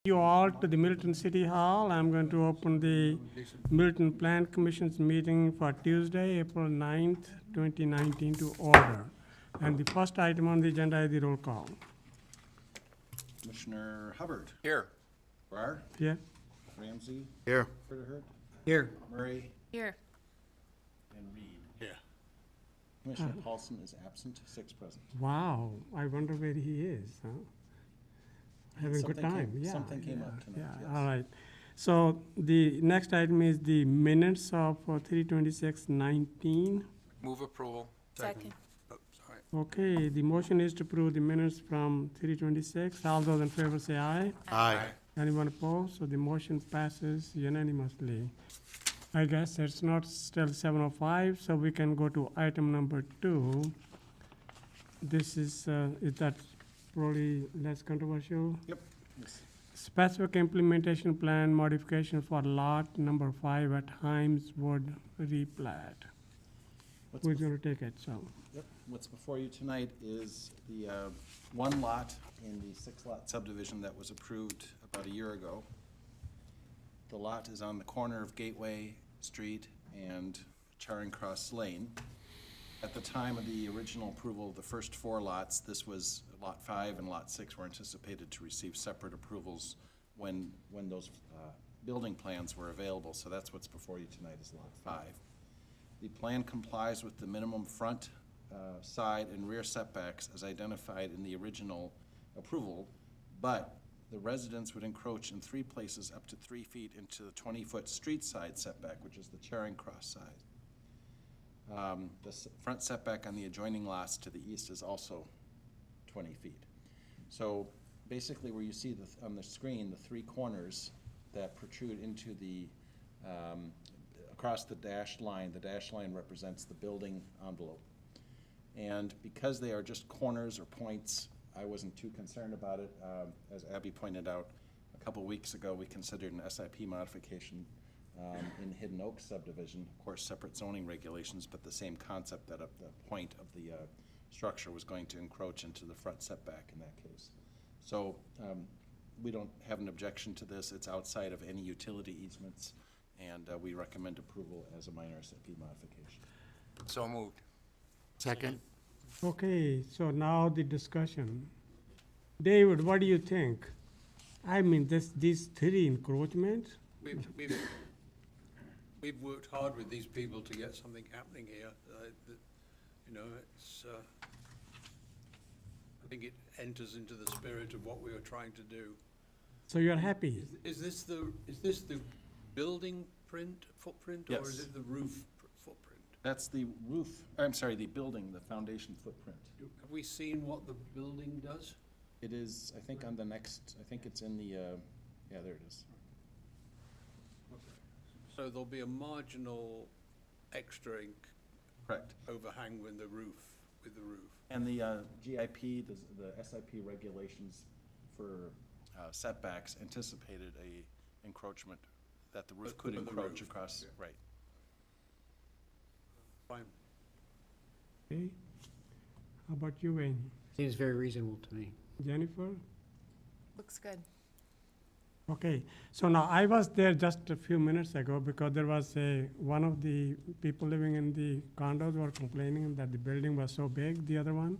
You all to the Milton City Hall. I'm going to open the Milton Plan Commission's meeting for Tuesday, April 9th, 2019 to order. And the first item on the agenda is the roll call. Commissioner Hubbard. Here. Farrar. Yeah? Ramsey. Here. Fritterhert. Here. Murray. Here. And Reed. Here. Commissioner Paulson is absent, 6 present. Wow, I wonder where he is, huh? Having a good Something time, came- yeah. something came up tonight, Yeah, yes. all right. So the next item is the minutes of 3/26/19. Move approval. Second. Oh, sorry. Okay, the motion is to approve the minutes from 3/26. All those in favor say aye. Aye. Anyone opposed? So the motion passes unanimously. I guess it's not still 7:05, so we can go to item number 2. This is that probably less controversial? Yep. Yes. Specific implementation plan modification for lot number 5 at Himes Wood replat. What's Who's bef- gonna take it, so? Yep. What's before you tonight is the one lot in the 6-lot subdivision that was approved about a year ago. The lot is on the corner of Gateway Street and Charing Cross Lane. At the time of the original approval of the first 4 lots, this was Lot 5 and Lot 6 were anticipated to receive separate approvals when those building plans were available. So that's what's before you tonight is Lot 5. The plan complies with the minimum front, side, and rear setbacks as identified in the original approval, but the residence would encroach in 3 places up to 3 feet into the 20-foot street side setback, which is the Charing Cross side. The front setback on the adjoining lots to the east is also 20 feet. So basically where you see on the screen, the 3 corners that protrude into the, across the dashed line, the dashed line represents the building envelope. And because they are just corners or points, I wasn't too concerned about it. As Abby pointed out, a couple weeks ago, we considered an SIP modification in Hidden Oak subdivision, of course, separate zoning regulations, but the same concept that the point of the structure was going to encroach into the front setback in that case. So we don't have an objection to this. It's outside of any utility easements, and we recommend approval as a minor SIP modification. So moved. Second. Okay, so now the discussion. David, what do you think? I mean, these 3 encroachments? We've worked hard with these people to get something happening here. You know, it's, I think it enters into the spirit of what we were trying to do. So you're happy? Is this the building footprint, or is Yes. it the roof footprint? That's the roof, I'm sorry, the building, the foundation footprint. Have we seen what the building does? It is, I think on the next, I think it's in the, yeah, there it is. So there'll be a marginal extra Correct. overhang with the roof, And the GIP, the SIP regulations for setbacks anticipated a encroachment, that the roof could But the encroach roof, across, yeah. right. Fine. Okay. How about you, Wayne? Seems very reasonable to me. Jennifer? Looks good. Okay, so now I was there just a few minutes ago because there was one of the people living in the condos were complaining that the building was so big, the other one.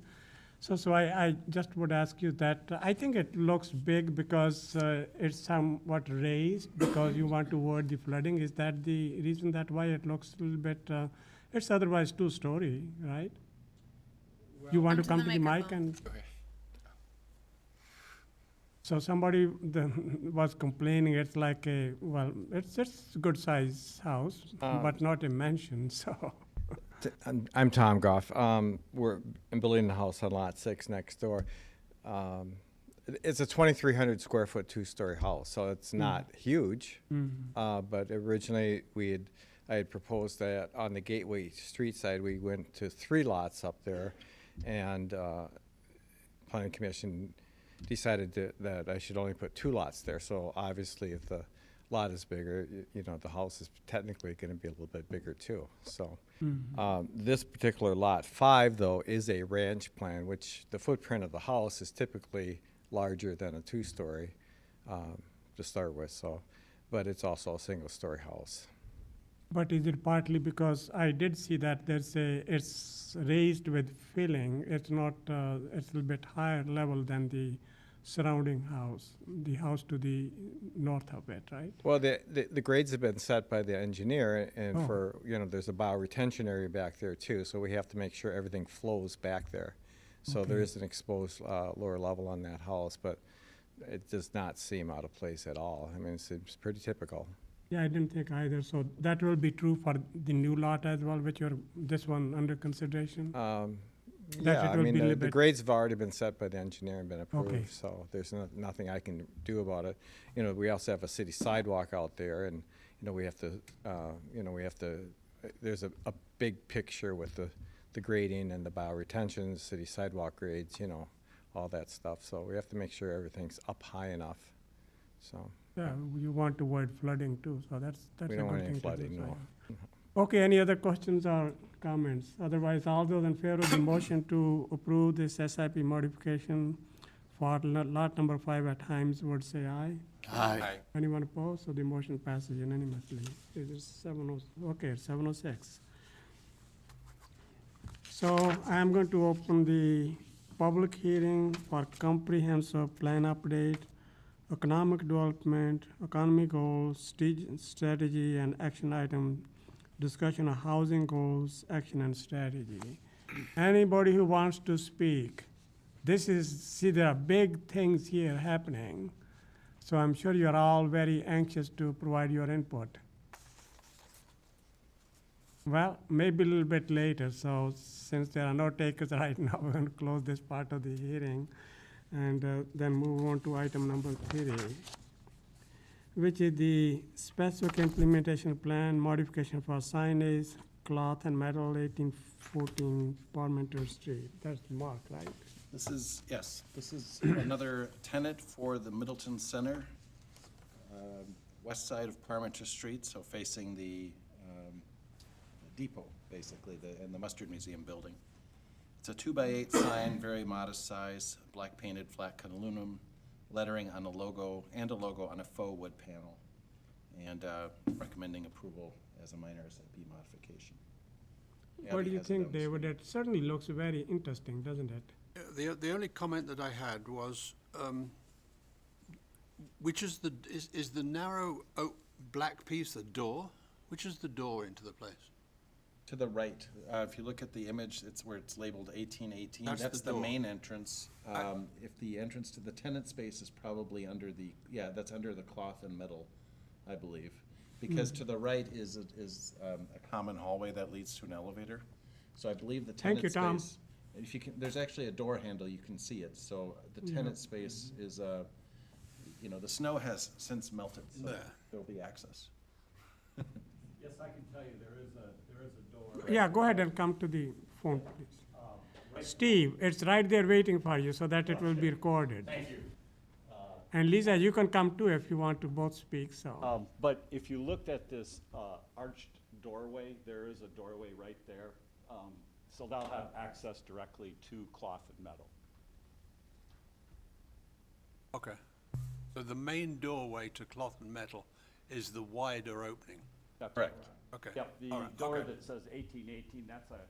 So I just would ask you that, I think it looks big because it's somewhat raised because you want to avoid the flooding. Is that the reason that why it looks a little bit, it's otherwise 2-story, right? You want to come to the mic microphone. and? Okay. So somebody was complaining, it's like it's a good size house, but not a mansion, so. I'm Tom Goff. We're building a house on Lot 6 next door. It's a 2,300 square foot 2-story house, so it's not huge. But originally I had proposed that on the Gateway Street side, we went to 3 lots up there, and Planning Commission decided that I should only put 2 lots there. So obviously, if the lot is bigger, you know, the house is technically going to be a little bit bigger too. So this particular lot 5, though, is a ranch plan, which the footprint of the house is typically larger than a 2-story. to start with, so, but it's also a single-story house. But is it partly because I did see that it's raised with filling, it's not, it's a little bit higher level than the surrounding house, the house to the north of it, right? Well, the grades have been set by the engineer, and Oh. for, there's a bio retention area back there too, so we have to make sure everything flows back there. So there Okay. is an exposed lower level on that house, but it does not seem out of place at all. I mean, it seems pretty typical. Yeah, I didn't think either, so that will be true for the new lot as well, which this one under consideration? Yeah, it I will mean, be a the little bit- grades have already been set by the engineer and been Okay. approved, so there's nothing I can do about it. We also have a city sidewalk out there, and, we have to, there's a big picture with the grading and the bioretention, city sidewalk grades, all that stuff, so we have to make sure everything's up high enough, so. Yeah, you want to avoid flooding too, so that's a We good don't want thing any to do. flooding, so, no. yeah. Okay, any other questions or comments? Otherwise, all those in favor of the motion to approve this SIP modification for lot number 5 at Himes would say aye. Aye. Anyone opposed? So the motion passes unanimously. It is 7:06. So I am going to open the public hearing for comprehensive plan update, economic development, economy goals, strategy, and action item, discussion of housing goals, action and strategy. Anybody who wants to speak, there are big things here happening. So I'm sure you're all very anxious to provide your input. Well, maybe a little bit later, so since there are no takers right now, we're gonna close this part of the hearing and then move on to item number 3, which is the specific implementation plan modification for signage, cloth and metal, 1814 Parmenter Street. That's Mark, right? This is another tenant for the Middleton Center, west side of Parmenter Street, so facing the depot, basically, and the Mustard Museum building. It's a 2x8 sign, very modest size, black painted flat cut aluminum, lettering on a logo, and a logo on a faux wood panel, and recommending approval as a minor SIP modification. What Abby do you has it think, on the David? screen. It certainly looks very interesting, doesn't it? The only comment that I had was, which is the narrow black piece the door? Which is the door into the place? To the right, if you look at the image, it's where it's labeled 1818. That's That's the the door. main entrance. If the entrance to the tenant space is probably under that's under the cloth and metal, I believe. Because to the right is a common hallway that leads to an elevator. So I believe the Thank tenant you, Tom. space. If you can, there's actually a door handle, you can see it. So the tenant space is, the snow has since melted, so There. there'll be access. Yes, I can tell you, there is a door. Yeah, go ahead and come to the phone, please. Steve, it's right there waiting for you so that it will be recorded. Thank you. And Lisa, you can come too if you want to both speak, so. But if you looked at this arched doorway, there is a doorway right there. So they'll have access directly to cloth and metal. Okay. So the main doorway to cloth and metal is the wider opening? That's Correct. Okay. Yep, the All right, door okay. that says 1818, that's a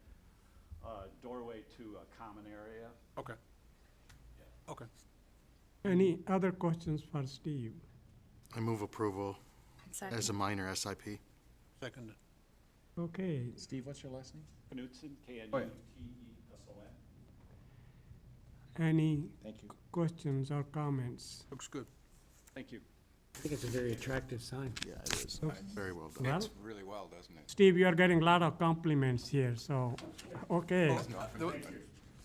doorway to a common area. Okay. Okay. Any other questions for Steve? I move approval as a Second. minor SIP. Second. Okay, Steve, what's your last name? Knutson, Oh, yeah. K-N-U-T-E-S-O-N. any Thank you. questions or comments? Looks good. Thank you. I think it's a very attractive sign. Yeah, it is. Very well done. Well, Really well, doesn't it? Steve, you're getting a lot of compliments here, so, okay. The-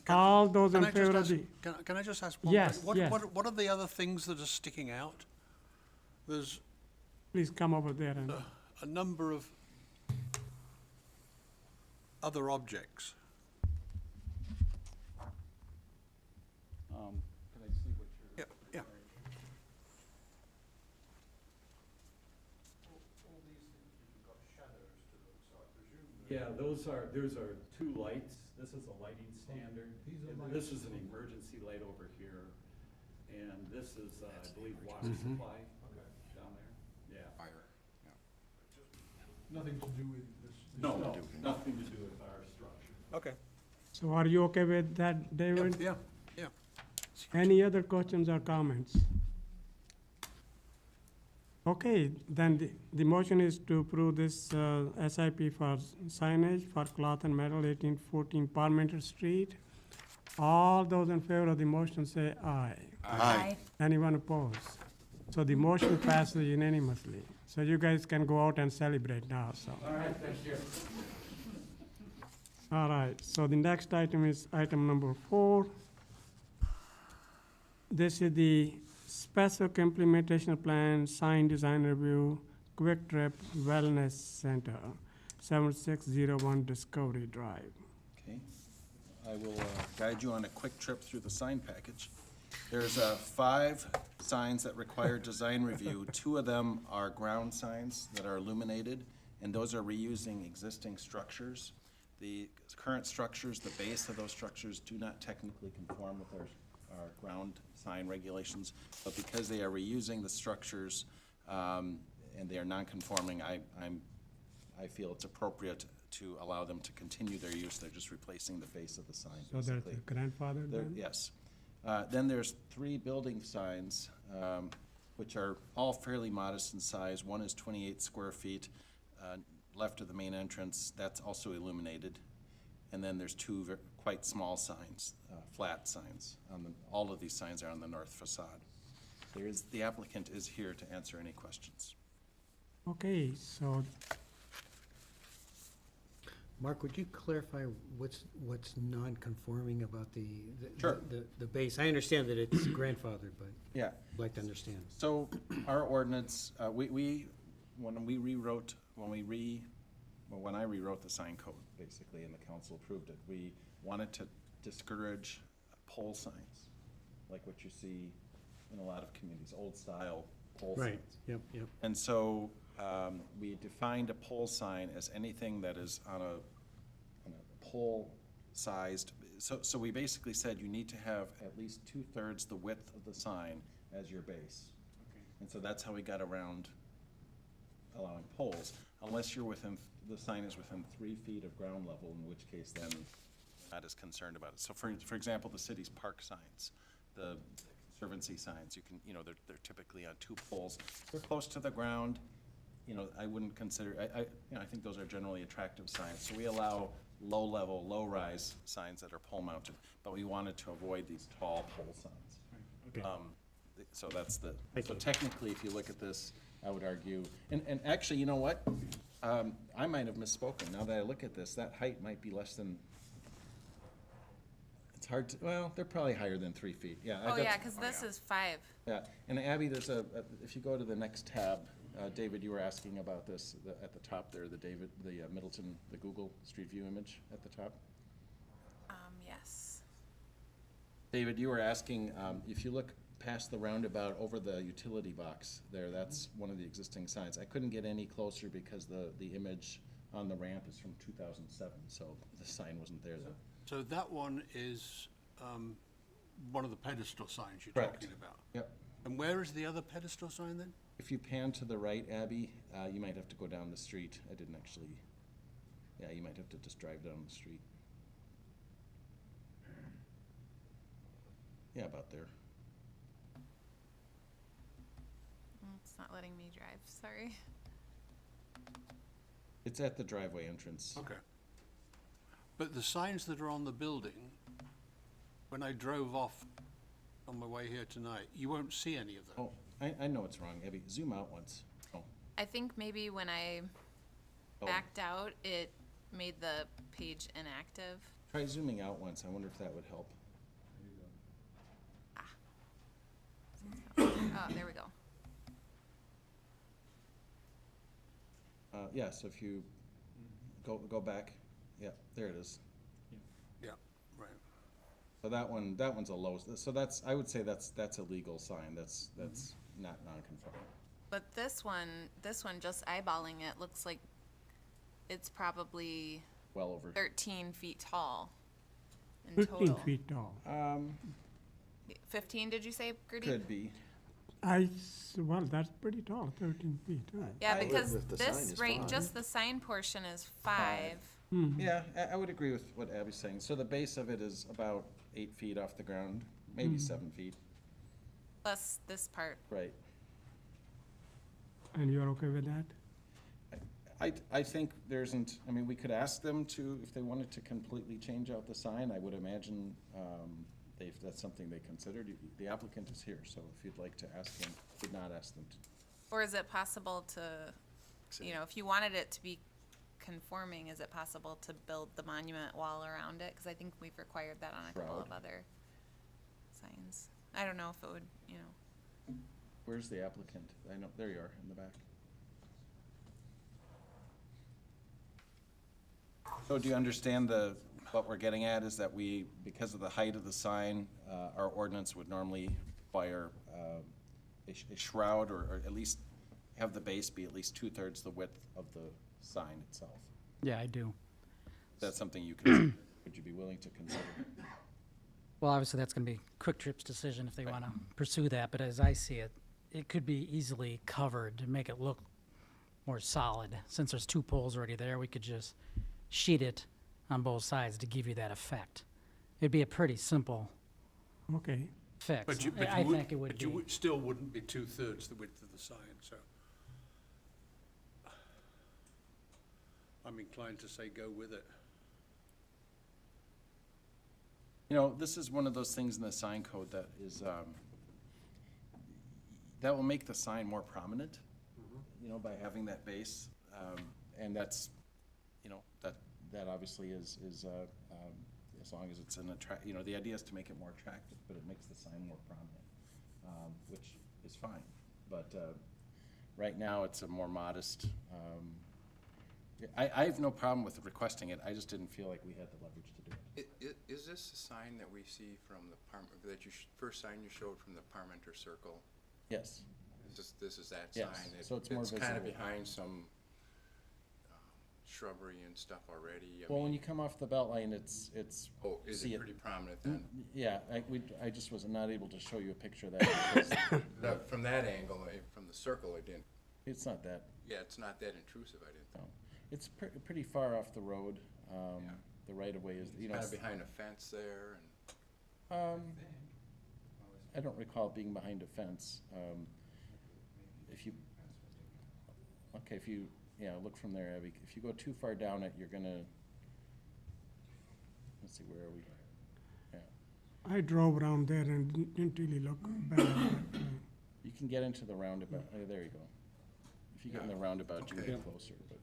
All those Can in I just favor of ask, the, can I just ask one? Yes, What, yes. what are the other things that are sticking out? There's please come over there and, a number of other objects. Can I see what you're? Yeah, yeah. Yeah, those are two lights. This is a lighting standard. And this is an emergency light over here. And this is, I believe, water supply. nothing to do with this. No, nothing to do with our structure. Okay. So are you okay with that, David? Yeah. Any other questions or comments? Okay, then the motion is to approve this SIP for signage for cloth and metal, 1814 Parmenter Street. All those in favor of the motion say aye. Aye. Anyone opposed? So the motion passes unanimously. So you guys can go out and celebrate now, so. All right, thank you. All right, so the next item is item number 4. This is the specific implementation plan, sign design review, Quick Trip Wellness Center, 7601 Discovery Drive. Okay. I will guide you on a quick trip through the sign package. There's 5 signs that require design review. 2 of them are ground signs that are illuminated, and those are reusing existing structures. The current structures, the base of those structures do not technically conform with our ground sign regulations, but because they are reusing the structures and they are non-conforming, I feel it's appropriate to allow them to continue their use. They're just replacing the base of the sign, So that's basically. the grandfather There- then? Yes. Then there's 3 building signs, which are all fairly modest in size. One is 28 square feet, left of the main entrance. That's also illuminated. And then there's 2 quite small signs, flat signs. All of these signs are on the north facade. The applicant is here to answer any questions. Okay, so Mark, would you clarify what's non-conforming about Sure. the base? I understand that it's grandfathered, but Yeah. I'd like to understand. So our ordinance, when I rewrote the sign code, basically, and the council approved it, we wanted to discourage pole signs, like what you see in a lot of communities, old-style pole Right, signs. yep. And so we defined a pole sign as anything that is on a pole-sized, so we basically said you need to have at least 2/3 the width of the sign as your base. And so that's how we got around allowing poles, unless the sign is within 3 feet of ground level, in which case then not as concerned about it. So for example, the city's park signs, the Conservancy signs, they're typically on 2 poles. They're close to the ground, I wouldn't consider, I think those are generally attractive signs. So we allow low-level, low-rise signs that are pole-mounted, but we wanted to avoid these tall pole signs. Okay. So that's Thank so you. technically, if you look at this, I would argue, and actually, you know what? I might have misspoken. Now that I look at this, that height might be less than, it's hard to, well, they're probably higher than 3 feet, yeah. Oh, yeah, because this is 5. Yeah, and Abby, there's if you go to the next tab, David, you were asking about this, at the top there, the Middleton, the Google Street View image at the top. Yes. David, you were asking, if you look past the roundabout over the utility box there, that's one of the existing signs. I couldn't get any closer because the image on the ramp is from 2007, so the sign wasn't there then. So that one is one of the pedestal signs you're Correct. talking about? Yep. And where is the other pedestal sign then? If you pan to the right, Abby, you might have to go down the street. I didn't actually, yeah, you might have to just drive down the street. Yeah, about there. It's not letting me drive, sorry. It's at the driveway entrance. Okay. But the signs that are on the building, when I drove off on my way here tonight, you won't see any of them. Oh, I know it's wrong, Abby. Zoom out once. Oh. I think maybe when I Oh. backed out, it made the page inactive. Try zooming out once. I wonder if that would help. Oh, there we go. Yeah, so if you go back, yeah, there it is. Yeah, right. So that one's a low, so I would say that's a legal sign. That's not non-conforming. But this one, just eyeballing it, looks like it's probably Well over. 13 feet tall in 15 total. feet tall. 15, did you say, Gertie? Could be. Well, that's pretty tall, 13 feet. Huh? Yeah, I- because If the sign this, is right, fine. just the sign portion is 5. Yeah, I would agree with what Abby's saying. So the base of it is about 8 feet off the ground, maybe 7 feet, Plus this part. right? And you're okay with that? I think there isn't, I mean, we could ask them to, if they wanted to completely change out the sign, I would imagine if that's something they considered. The applicant is here, so if you'd like to ask him, would not ask them to. Or is it possible to, you know, if you wanted it to be conforming, is it possible to build the monument wall around it? Because I think we've required that on a couple Proud. of other signs. I don't know if it would, you know. Where's the applicant? I know, there you are, in the back. So do you understand what we're getting at is that we, because of the height of the sign, our ordinance would normally require a shroud or at least have the base be at least 2/3 the width of the sign itself? Yeah, I do. That's something you could, would you be willing to consider? Well, obviously, that's going to be Quick Trip's decision if they want to pursue that, but as I see it, it could be easily covered to make it look more solid. Since there's 2 poles already there, we could just sheet it on both sides to give you that effect. It'd be a pretty simple Okay. fix. But you, I think it would but you be. still wouldn't be 2/3 the width of the sign, so. I'm inclined to say go with it. You know, this is one of those things in the sign code that is, that will make the sign more prominent, you know, by having that base. And that's, you know, that obviously is, as long as it's you know, the idea is to make it more attractive, but it makes the sign more prominent, which is fine. But right now, it's a more modest, I have no problem with requesting it, I just didn't feel like we had the leverage to do it. Is this the sign that we see from the first sign you showed from the Parmenter Circle? Yes, This is that Yes, sign? so it's more It's kind of visible. behind some shrubbery and stuff already? well, when you come off the belt line, it's. Oh, is see it pretty prominent then? Yeah, I just was not able to show you a picture of that because From that angle, from the circle, it didn't, it's not that, yeah, it's not that intrusive, I didn't think. no. It's pretty far off the road. Yeah. The right of way is, you know. Kind of behind a fence there and. I don't recall it being behind a fence. Look from there, Abby. If you go too far down it, you're gonna, let's see, where are we? Yeah. I drove around there and didn't really look bad. But, You can get into the roundabout, there you go. If you get in the roundabout, you can get closer, but.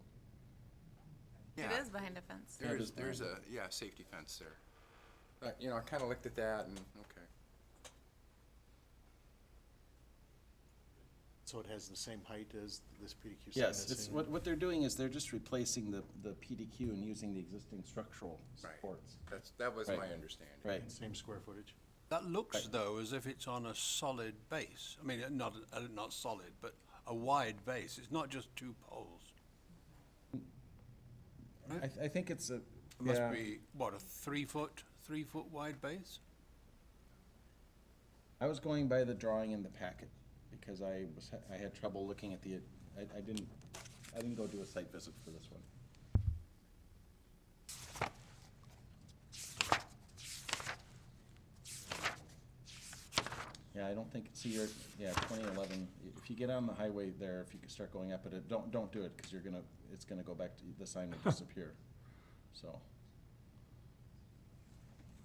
It is behind a fence. There's a, safety fence there. You know, I kind of looked at that and, okay. So it has the same height as this PDQ sign? Yes, that's it's, in- what they're doing is they're just replacing the PDQ and using the existing structural Right. supports. That was Right. my understanding. Right. Same square footage? That looks Right. though as if it's on a solid base. I mean, not solid, but a wide base. It's not just 2 poles. I think it's a, It must yeah. be, what, a 3-foot wide base? I was going by the drawing in the packet, because I had trouble looking at I didn't go do a site visit for this one. Yeah, I don't think, see, 2011, if you get on the highway there, if you could start going up at it, don't do it, because it's gonna go back to, the sign will disappear, so.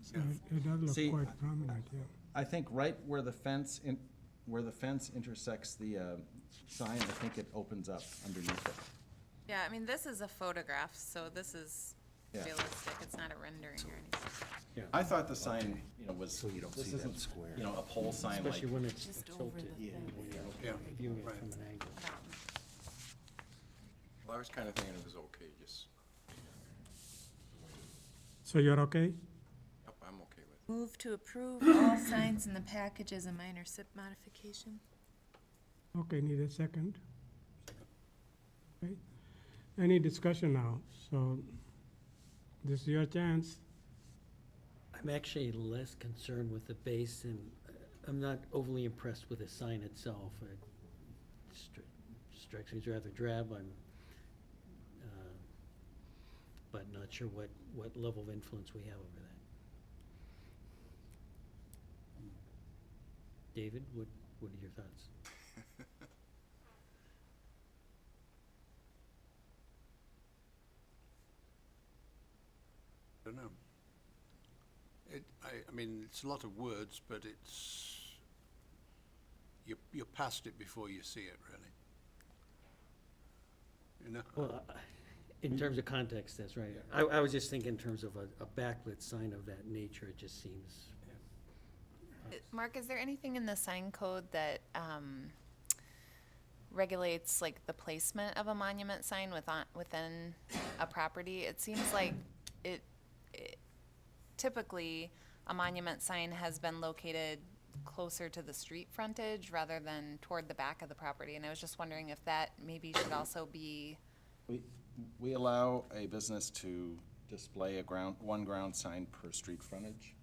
so it does See, look quite prominent, yeah. I think right where the fence intersects the sign, I think it opens up underneath it. Yeah, I mean, this is a photograph, so this is Yeah. realistic. It's not a rendering or anything. I thought the sign, was, So you don't this see that isn't, square. a pole sign like. Especially when it's Just over tilted, the thing. Yeah. viewing it Right. from an angle. Well, I was kind of thinking it was okay, just, So you're okay? yep, I'm okay with it. Move to approve all signs in the package as a minor SIP modification. Okay, need a second? Okay, any discussion now? So this is your chance. I'm actually less concerned with the base and I'm not overly impressed with the sign itself. It strikes me as rather drab. But not sure what level of influence we have over that. David, what are your thoughts? Don't know. I mean, it's a lot of words, but you're past it before you see it, really. You know? Well, in terms of context, that's right. I was just thinking in terms of a backlit sign of that nature, it just seems. Mark, is there anything in the sign code that regulates like the placement of a monument sign within a property? It seems like it typically a monument sign has been located closer to the street frontage rather than toward the back of the property, and I was just wondering if that maybe should also be. We allow a business to display one ground sign per street frontage.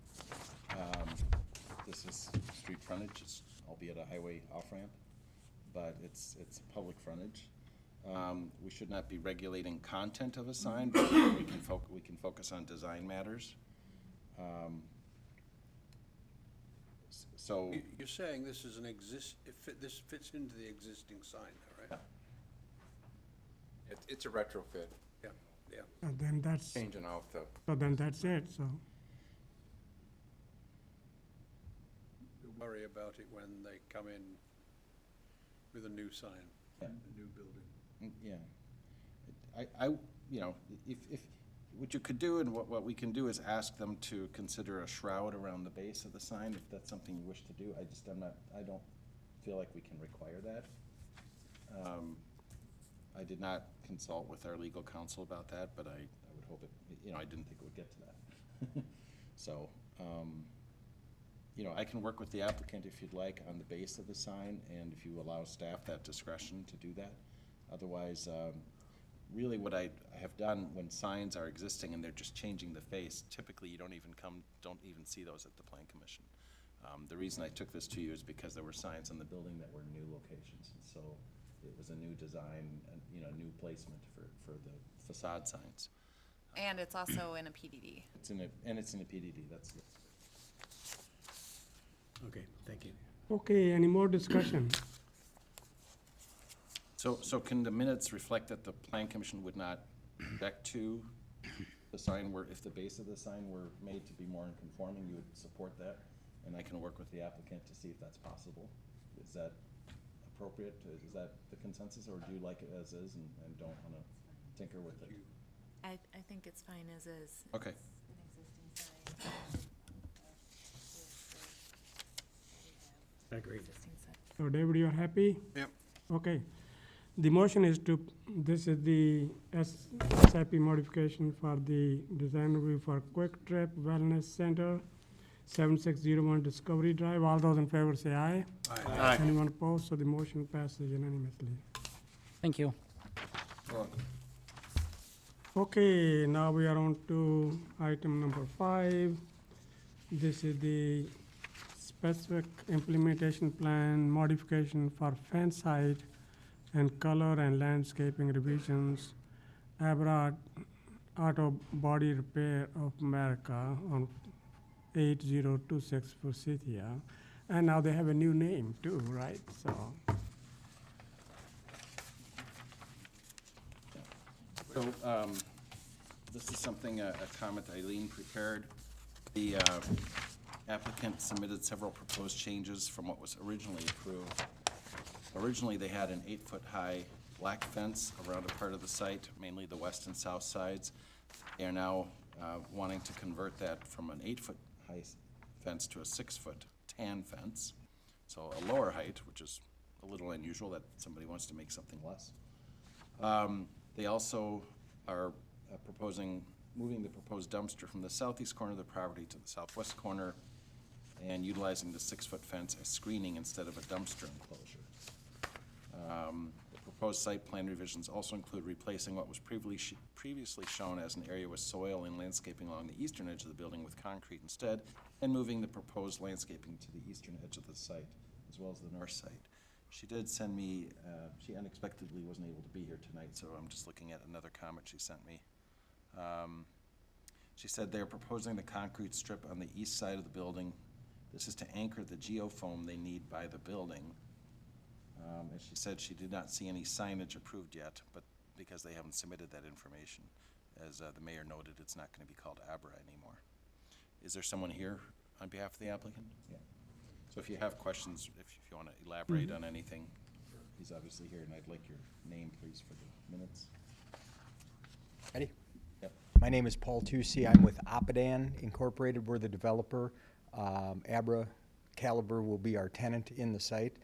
This is street frontage, it's albeit a highway off-ramp, but it's public frontage. We should not be regulating content of a sign, but we can focus on design matters. So, You're saying this is this fits into the existing sign, though, right? It's a retrofit, Yeah, yeah. And then that's, changing out the, so then that's it, so. We'll worry about it when they come in with a new sign, Yeah. a new building. yeah. If what you could do and what we can do is ask them to consider a shroud around the base of the sign, if that's something you wish to do. I don't feel like we can require that. I did not consult with our legal counsel about that, but I would hope it, I didn't think it would get to that. So, I can work with the applicant if you'd like on the base of the sign, and if you allow staff that discretion to do that. Otherwise, really what I have done when signs are existing and they're just changing the face, typically you don't even see those at the Plan Commission. The reason I took this to you is because there were signs on the building that were new locations, and so it was a new design, and, new placement for the facade signs. And it's also in a PDD. It's in a PDD, that's it. Okay, thank you. Okay, any more discussion? So can the minutes reflect that the Plan Commission would not object to the sign if the base of the sign were made to be more in conforming, you would support that? And I can work with the applicant to see if that's possible. Is that appropriate? Is that the consensus, or do you like it as is and don't want to tinker with it? I think it's fine as is. Okay. An existing sign. I agree. Existing sign. So David, you're happy? Yep. Okay. The motion is this is the SIP modification for the design review for Quick Trip Wellness Center, 7601 Discovery Drive. All those in favor say aye. Aye. Anyone opposed? So the motion passes unanimously. Thank you. Okay, now we are on to item number 5. This is the specific implementation plan modification for fence height and color and landscaping revisions, Abra Auto Body Repair of America on 8026 Forsythia. And now they have a new name too, right? So, This is something, a comment Eileen prepared. The applicant submitted several proposed changes from what was originally approved. Originally, they had an 8-foot-high black fence around a part of the site, mainly the west and south sides. They are now wanting to convert that from an 8-foot-high fence to a 6-foot tan fence. So a lower height, which is a little unusual that somebody wants to make something less. They also are proposing moving the proposed dumpster from the southeast corner of the property to the southwest corner and utilizing the 6-foot fence as screening instead of a dumpster enclosure. The Proposed site plan revisions also include replacing what was previously shown as an area with soil and landscaping along the eastern edge of the building with concrete instead, and moving the proposed landscaping to the eastern edge of the site, as well as the north site. She did send me, she unexpectedly wasn't able to be here tonight, so I'm just looking at another comment she sent me. She said they're proposing the concrete strip on the east side of the building. This is to anchor the geofoam they need by the building. And she said she did not see any signage approved yet, but because they haven't submitted that information. As the mayor noted, it's not going to be called Abra anymore. Is there someone here on behalf of the applicant? Yeah. So if you have questions, if you want to elaborate on anything, he's obviously here, and I'd like your name, please, for the minutes. Ready? Yep. My name is Paul Tucci. I'm with Apadan Incorporated. We're the developer. Abra Caliber will be our tenant in the site.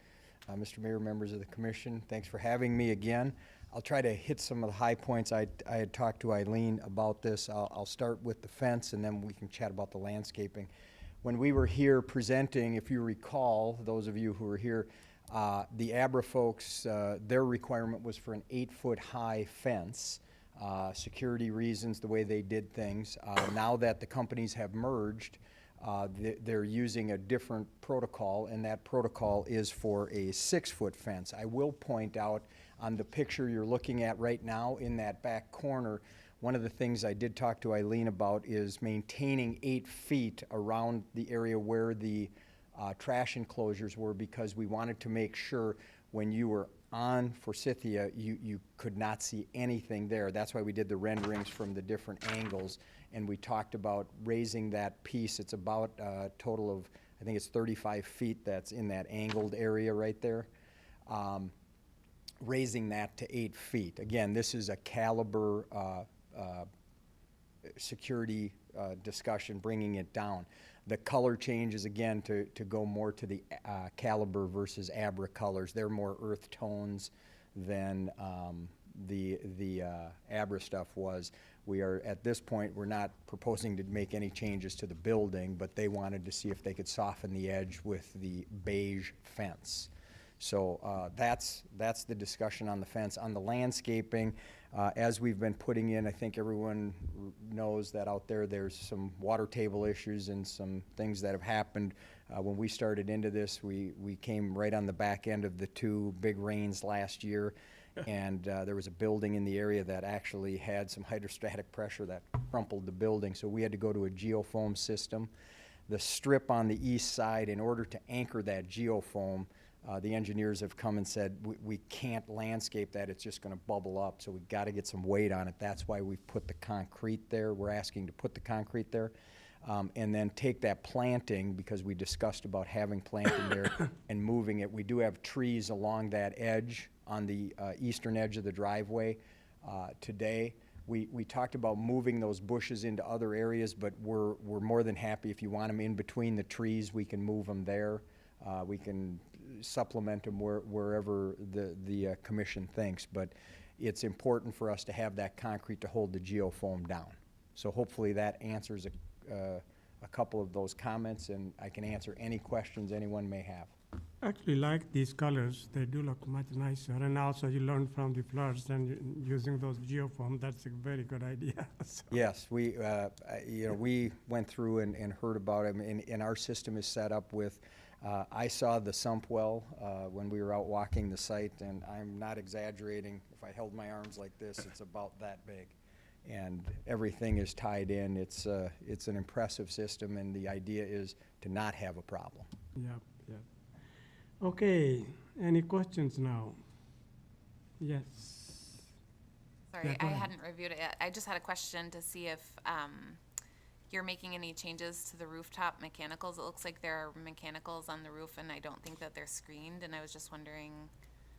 Mr. Mayor, members of the commission, thanks for having me again. I'll try to hit some of the high points. I had talked to Eileen about this. I'll start with the fence, and then we can chat about the landscaping. When we were here presenting, if you recall, those of you who were here, the Abra folks, their requirement was for an 8-foot high fence. Security reasons, the way they did things. Now that the companies have merged, they're using a different protocol, and that protocol is for a 6-foot fence. I will point out on the picture you're looking at right now in that back corner, one of the things I did talk to Eileen about is maintaining 8 feet around the area where the trash enclosures were, because we wanted to make sure when you were on Forsythia, you could not see anything there. That's why we did the renderings from the different angles, and we talked about raising that piece. It's about a total of, I think it's 35 feet that's in that angled area right there. Raising that to 8 feet. Again, this is a Caliber security discussion, bringing it down. The color changes, again, to go more to the Caliber versus Abra colors. They're more earth tones than the Abra stuff was. We are, at this point, we're not proposing to make any changes to the building, but they wanted to see if they could soften the edge with the beige fence. So that's the discussion on the fence. On the landscaping, as we've been putting in, I think everyone knows that out there there's some water table issues and some things that have happened. When we started into this, we came right on the back end of the 2 big rains last year, and there was a building in the area that actually had some hydrostatic pressure that crumpled the building, so we had to go to a geofoam system. The strip on the east side, in order to anchor that geofoam, the engineers have come and said, we can't landscape that, it's just going to bubble up, so we've got to get some weight on it. That's why we've put the concrete there. We're asking to put the concrete there. And then take that planting, because we discussed about having planting there, and moving it. We do have trees along that edge, on the eastern edge of the driveway today. We talked about moving those bushes into other areas, but we're more than happy if you want them in between the trees, we can move them there. We can supplement them wherever the commission thinks, but it's important for us to have that concrete to hold the geofoam down. So hopefully that answers a couple of those comments, and I can answer any questions anyone may have. Actually like these colors, they do look much nicer, and also you learn from the floods and using those geofoam, that's a very good idea. So Yes, we went through and heard about it, and our system is set up with, I saw the sump well when we were out walking the site, and I'm not exaggerating. If I held my arms like this, it's about that big. And everything is tied in. It's an impressive system, and the idea is to not have a problem. Yeah. Okay, any questions now? Yes. Sorry, Yeah, go I ahead. hadn't reviewed it yet. I just had a question to see if you're making any changes to the rooftop mechanicals. It looks like there are mechanicals on the roof, and I don't think that they're screened, and I was just wondering.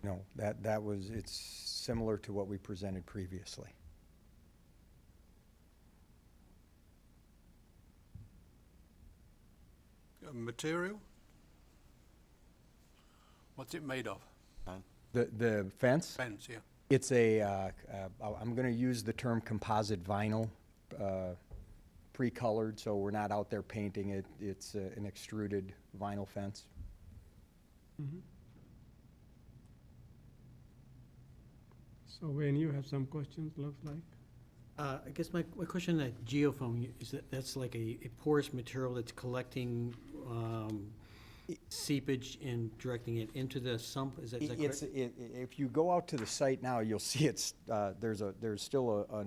No, it's similar to what we presented previously. Material? What's it made of? The fence? Fence, yeah. It's I'm going to use the term composite vinyl, pre-colored, so we're not out there painting it. It's an extruded vinyl fence. Mhm. So Wayne, you have some questions, looks like? I guess my question on that geofoam, is that's like a porous material that's collecting seepage and directing it into the sump, is that correct? If you go out to the site now, you'll see there's still a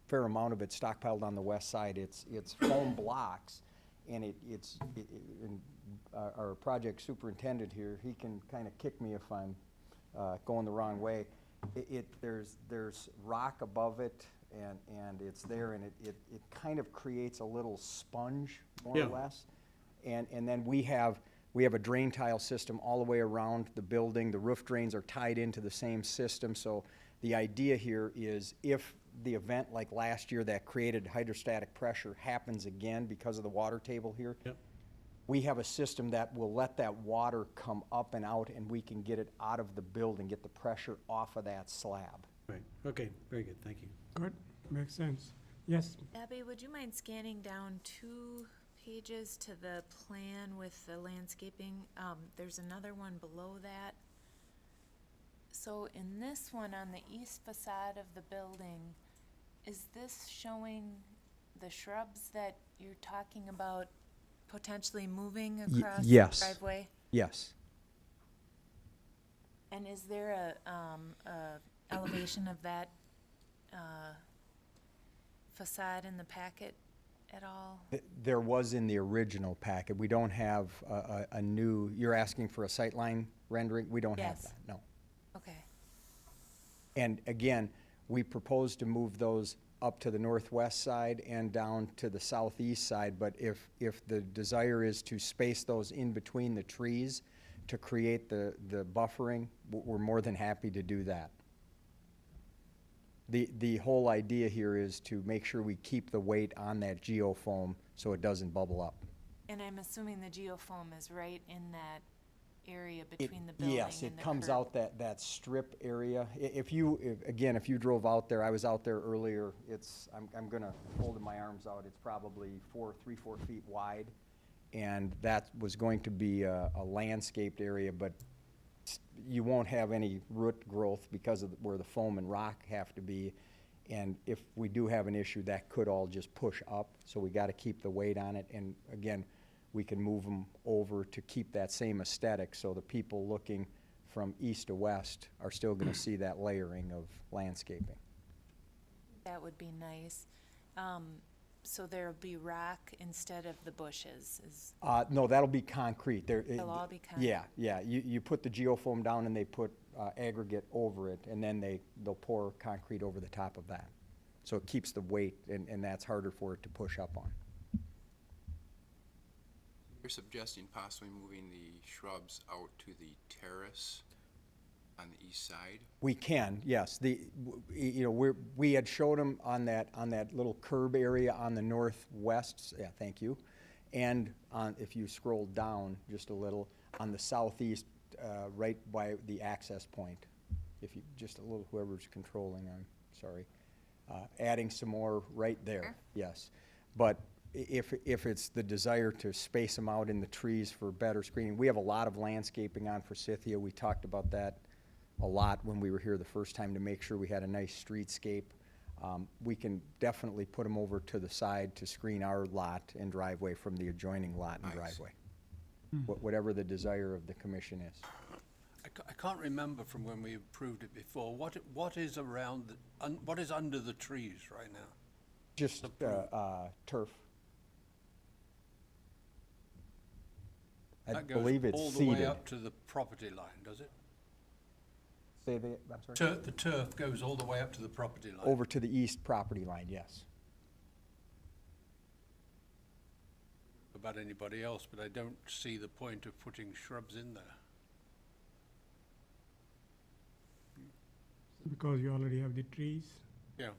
fair amount of it stockpiled on the west side. It's foam blocks, and and our project superintendent here, he can kind of kick me if I'm going the wrong way. There's rock above it, and it's there, and it kind of creates a little sponge, more Yeah. or less. And then we have a drain tile system all the way around the building. The roof drains are tied into the same system. So the idea here is if the event like last year that created hydrostatic pressure happens again because of the water table here, Yep. we have a system that will let that water come up and out, and we can get it out of the building, get the pressure off of that slab. Right, okay, very good, thank you. Good, makes sense. Yes, Abby, would you mind scanning down 2 pages to the plan with the landscaping? There's another one below that. So in this one, on the east facade of the building, is this showing the shrubs that you're talking about potentially moving across the yes. driveway? Yes. And is there a elevation of that facade in the packet at all? There was in the original packet. We don't have a new, you're asking for a sightline rendering? We don't have Yes. that, no. Okay. And again, we propose to move those up to the northwest side and down to the southeast side, but if the desire is to space those in between the trees to create the buffering, we're more than happy to do that. The whole idea here is to make sure we keep the weight on that geofoam so it doesn't bubble up. And I'm assuming the geofoam is right in that area between the building and the Yes, it comes curb. out that strip area. If you drove out there, I was out there earlier, I'm gonna hold my arms out, it's probably 3-4 feet wide. And that was going to be a landscaped area, but you won't have any root growth because of where the foam and rock have to be. And if we do have an issue, that could all just push up, so we gotta keep the weight on it. And again, we can move them over to keep that same aesthetic, so the people looking from east to west are still gonna see that layering of landscaping. That would be nice. So there'll be rock instead of the bushes, No, that'll be concrete. They'll all be concrete? Yeah. You put the geofoam down and they put aggregate over it, and then they'll pour concrete over the top of that. So it keeps the weight, and that's harder for it to push up on. You're suggesting possibly moving the shrubs out to the terrace on the east side? We can, yes. We had showed them on that little curb area on the northwest, yeah, thank you. And if you scroll down just a little, on the southeast, right by the access point. If you, just a little, whoever's controlling, I'm sorry. Adding some more right there, Sure. yes. But if it's the desire to space them out in the trees for better screening, we have a lot of landscaping on Forsythia. We talked about that a lot when we were here the first time to make sure we had a nice streetscape. We can definitely put them over to the side to screen our lot and driveway from the adjoining lot and Nice. driveway. Whatever the desire of the commission is. I can't remember from when we approved it before, what is around, what is under the trees right now? Just turf. I That goes believe it's all the way seeded. up to the property line, does it? Say that, I'm sorry? The turf goes all the way up to the property line? Over to the east property line, yes. About anybody else, but I don't see the point of putting shrubs in there. because you already have the trees. Yeah.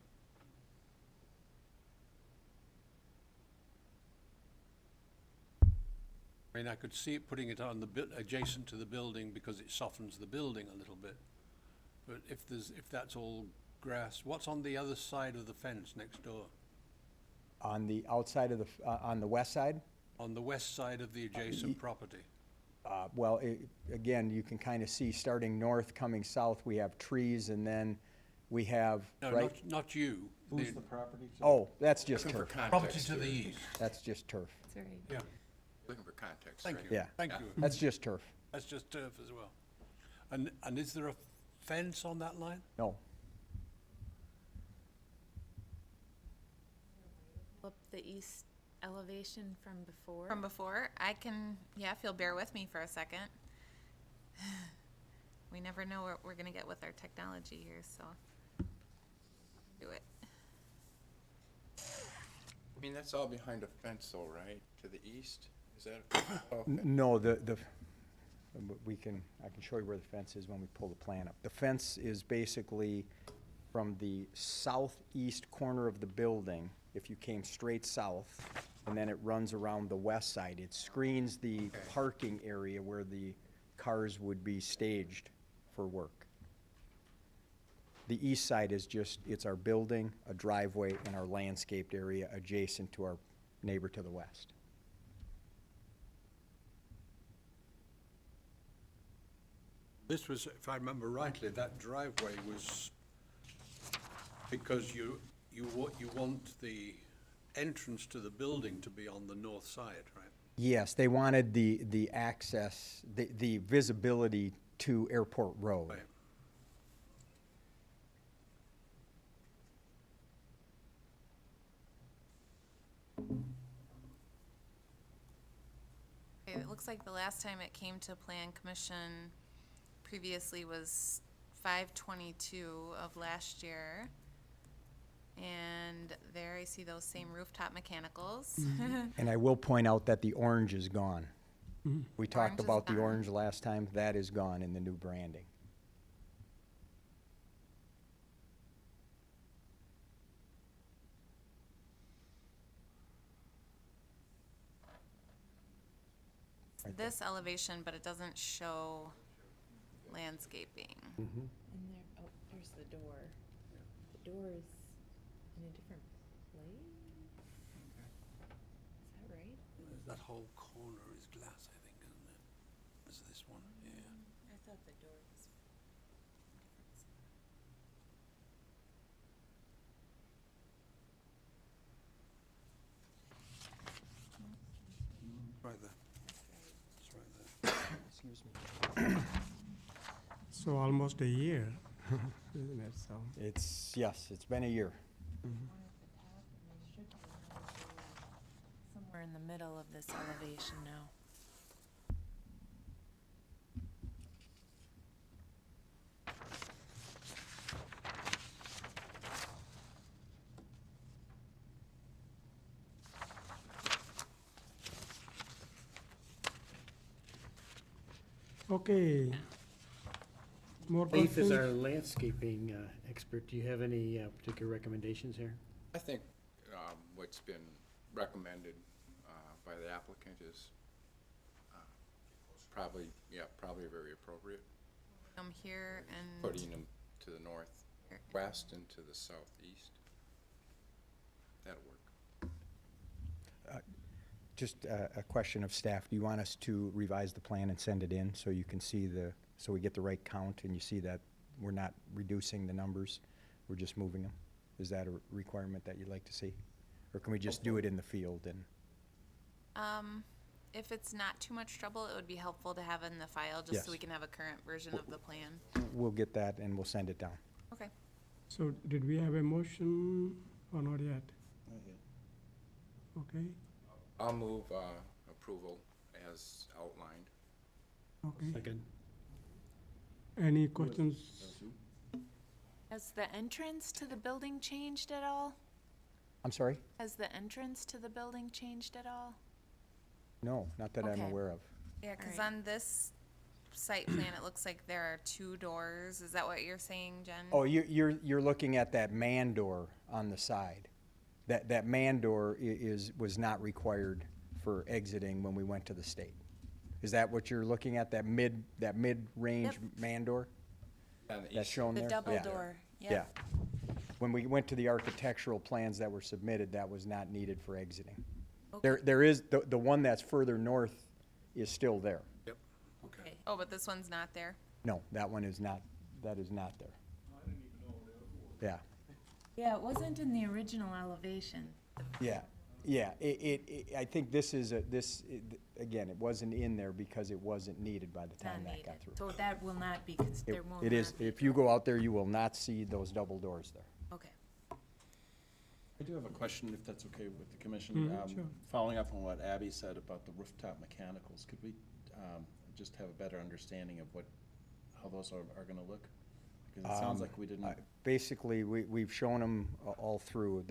I mean, I could see it putting it on the adjacent to the building because it softens the building a little bit. But if that's all grass, what's on the other side of the fence next door? On the outside of on the west side? On the west side of the adjacent property? Well, again, you can kind of see starting north, coming south, we have trees, and then We have, No, right? not you. Who's the property? Oh, that's just Looking for turf. Property context to the here. east. That's just turf. That's right. Yeah, Looking for context. thank right? you. Yeah. Thank you. That's just turf. That's just turf as well. And is there a fence on that line? No. Up the east elevation from before. From before, I can, yeah, if you'll bear with me for a second. We never know what we're gonna get with our technology here, so. Do it. I mean, that's all behind a fence though, right? To the east? Is that? Okay. No, I can show you where the fence is when we pull the plan up. The fence is basically from the southeast corner of the building, if you came straight south, and then it runs around the west side. It screens the parking area where the cars would be staged for work. The east side is just, it's our building, a driveway, and our landscaped area adjacent to our neighbor to the west. This was, if I remember rightly, that driveway was because you want the entrance to the building to be on the north side, right? Yes, they wanted the access, the visibility to Airport Road. Right. Okay, it looks like the last time it came to Plan Commission previously was 5/22 of last year. And there I see those same rooftop mechanicals. And I will point out that the orange is gone. We talked Orange is about the gone. orange last time. That is gone in the new branding. This elevation, but it doesn't show landscaping. And there, oh, there's the door. The door is in a different place? Is that right? That whole corner is glass, I think, isn't it? Is this one? Yeah. I thought the door was. Right there. It's right there. Excuse me. So almost a year, isn't it, so? Yes, it's been a year. Somewhere in the middle of this elevation now. Okay. More Leif is questions? our landscaping expert. Do you have any particular recommendations here? I think what's been recommended by the applicant is probably very appropriate. Here and. Putting them to the northwest and to the southeast. That'll work. Just a question of staff. Do you want us to revise the plan and send it in so you can see so we get the right count and you see that we're not reducing the numbers, we're just moving them? Is that a requirement that you'd like to see? Or can we just do it in the field and? If it's not too much trouble, it would be helpful to have in the file, just Yes. so we can have a current version of the plan. We'll get that and we'll send it down. Okay. So did we have a motion or not yet? Okay, I'll move approval as outlined. okay. Second. Any questions? Has the entrance to the building changed at all? I'm sorry? Has the entrance to the building changed at all? No, not that I'm Okay. aware of. Yeah, because Alright. on this site plan, it looks like there are 2 doors. Is that what you're saying, Jen? Oh, you're looking at that man door on the side. That man door was not required for exiting when we went to the state. Is that what you're looking at, that mid-range Yep. man door? On the That's east shown The there? double Yeah. door, Yeah. yeah. When we went to the architectural plans that were submitted, that was not needed for exiting. Okay. There is, the one that's further north is still there. Yep. Okay. Okay. Oh, but this one's not there? No, that one is not, that is not there. Yeah, Yeah, it wasn't in the original elevation. yeah, yeah. I think this is, again, it wasn't in there because it wasn't needed by the It's not time that needed. got through. So that will not be, there will not be. It is, if you go out there, you will not see those double doors there. Okay. I do have a question, if that's okay with the commission. Sure. Following up on what Abby said about the rooftop mechanicals, could we just have a better understanding of how those are gonna look? Because it sounds like we didn't. Basically, we've shown them all through.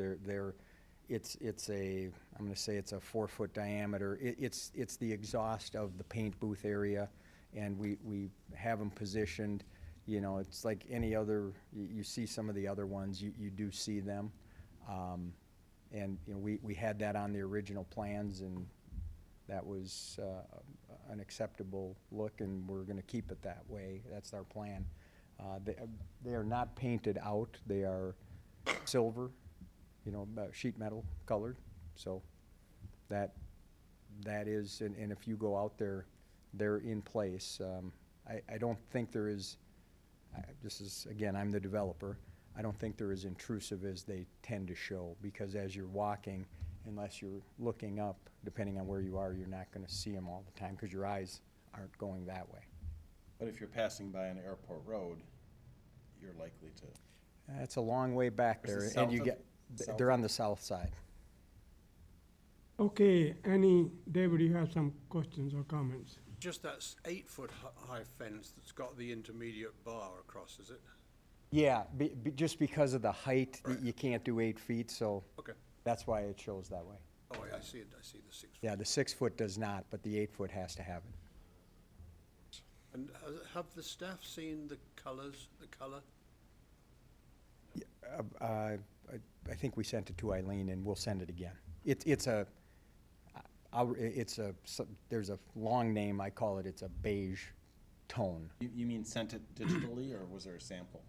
It's a, I'm gonna say it's a 4-foot diameter. It's the exhaust of the paint booth area, and we have them positioned, you know, it's like any other, you see some of the other ones, you do see them. And, you know, we had that on the original plans, and that was an acceptable look, and we're gonna keep it that way. That's our plan. They are not painted out. They are silver, you know, sheet metal colored. So that is, and if you go out there, they're in place. I don't think there is, this is, again, I'm the developer. I don't think they're as intrusive as they tend to show, because as you're walking, unless you're looking up, depending on where you are, you're not gonna see them all the time, because your eyes aren't going that way. But if you're passing by an airport road, you're likely to. That's a long way back Is it there, and south you of- get, south they're of- on the south side. Okay, David, you have some questions or comments? Just that 8-foot high fence that's got the intermediate bar across, is it? Yeah, just because of the height, Right. you can't do 8 feet, so Okay. that's why it shows that way. Oh, I see it, I see the 6 foot. Yeah, the 6-foot does not, but the 8-foot has to have it. And have the staff seen the colours, the colour? I think we sent it to Eileen, and we'll send it again. There's a long name, I call it, it's a beige tone. You mean sent it digitally, or was there a sample?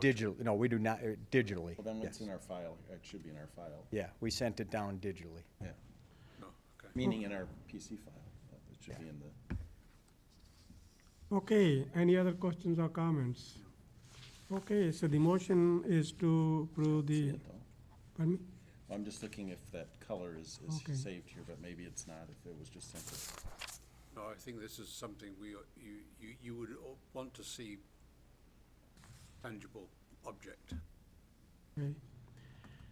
Digital, no, we do not, digitally, Well, then it's yes. in our file, it should be in our file, Yeah, we sent it down digitally. yeah. No, okay. Meaning in our PC file, it should be in the. Okay, any other questions or comments? Okay, so the motion is to approve See the, it, though. pardon me? Well, I'm just looking if that color is Okay. saved here, but maybe it's not, if it was just simple. No, I think this is something you would want to see tangible object. Okay.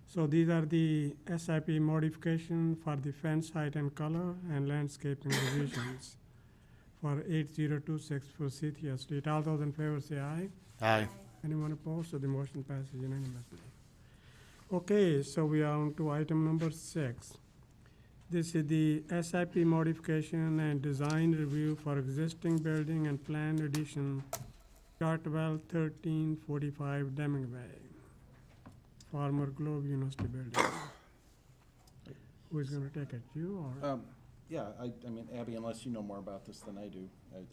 So these are the SIP modification for the fence height and color and landscaping revisions for 8026 Forsythia Street. All those in favor say aye. Aye. Anyone opposed? So the motion passes unanimously. Okay, so we are on to item number 6. This is the SIP modification and design review for existing building and plan addition, Chartwell 1345 Deming Way, former Globe University building. Who is gonna take it, you or? Yeah, I mean, Abby, unless you know more about this than I do,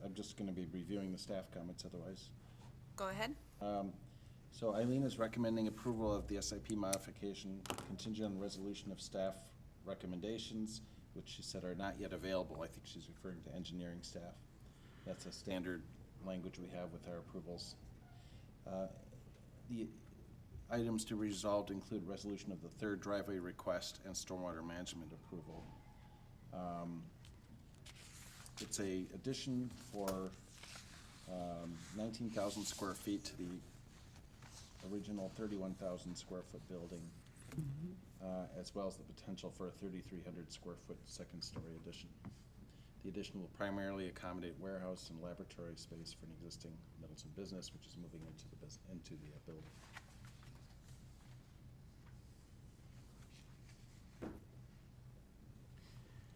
I'm just gonna be reviewing the staff comments otherwise. Go ahead. So Eileen is recommending approval of the SIP modification contingent on resolution of staff recommendations, which she said are not yet available. I think she's referring to engineering staff. That's a standard language we have with our approvals. The items to be resolved include resolution of the third driveway request and stormwater management approval. It's a addition for 19,000 square feet to the original 31,000 square foot building, as well as the potential for a 3,300 square foot second story addition. The addition will primarily accommodate warehouse and laboratory space for an existing Middleton business, which is moving into the building.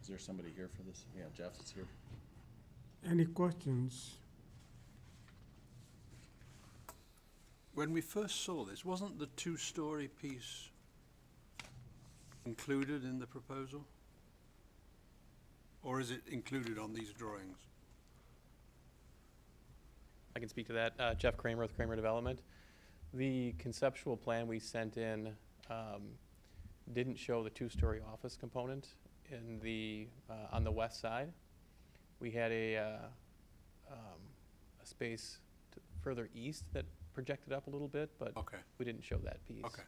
Is there somebody here for this? Yeah, Jeff is here. Any questions? When we first saw this, wasn't the 2-story piece included in the proposal? Or is it included on these drawings? I can speak to that. Jeff Kramer with Kramer Development. The conceptual plan we sent in didn't show the 2-story office component in the on the west side. We had a space further east that projected up a little bit, but Okay. we didn't show that piece. Okay.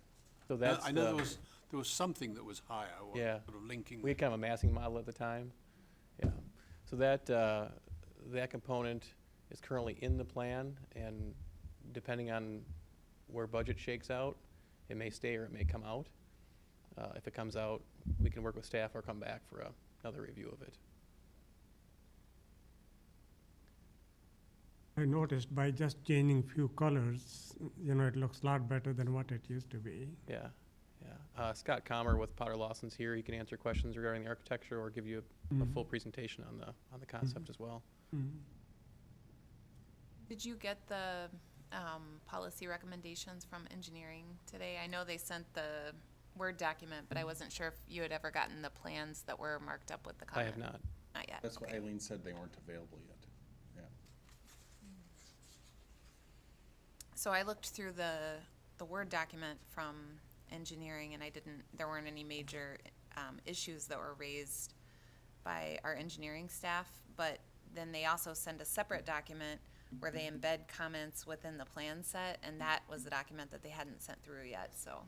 So that's I know the- there was something that was higher, or Yeah. sort of linking. We had kind of a massing model at the time. Yeah. So that, that component is currently in the plan, and depending on where budget shakes out, it may stay or it may come out. If it comes out, we can work with staff or come back for another review of it. I noticed by just changing few colors, it looks a lot better than what it used to be. Yeah, yeah. Scott Comer with Potter Lawson's here. He can answer questions regarding the architecture or give you a full presentation on the concept as well. Mhm. Did you get the policy recommendations from engineering today? I know they sent the Word document, but I wasn't sure if you had ever gotten the plans that were marked up with the I comment. have not. Not yet. That's what okay. Eileen said, they weren't available yet. Yeah. So I looked through the Word document from engineering, and there weren't any major issues that were raised by our engineering staff, but then they also send a separate document where they embed comments within the plan set, and that was the document that they hadn't sent through yet, so.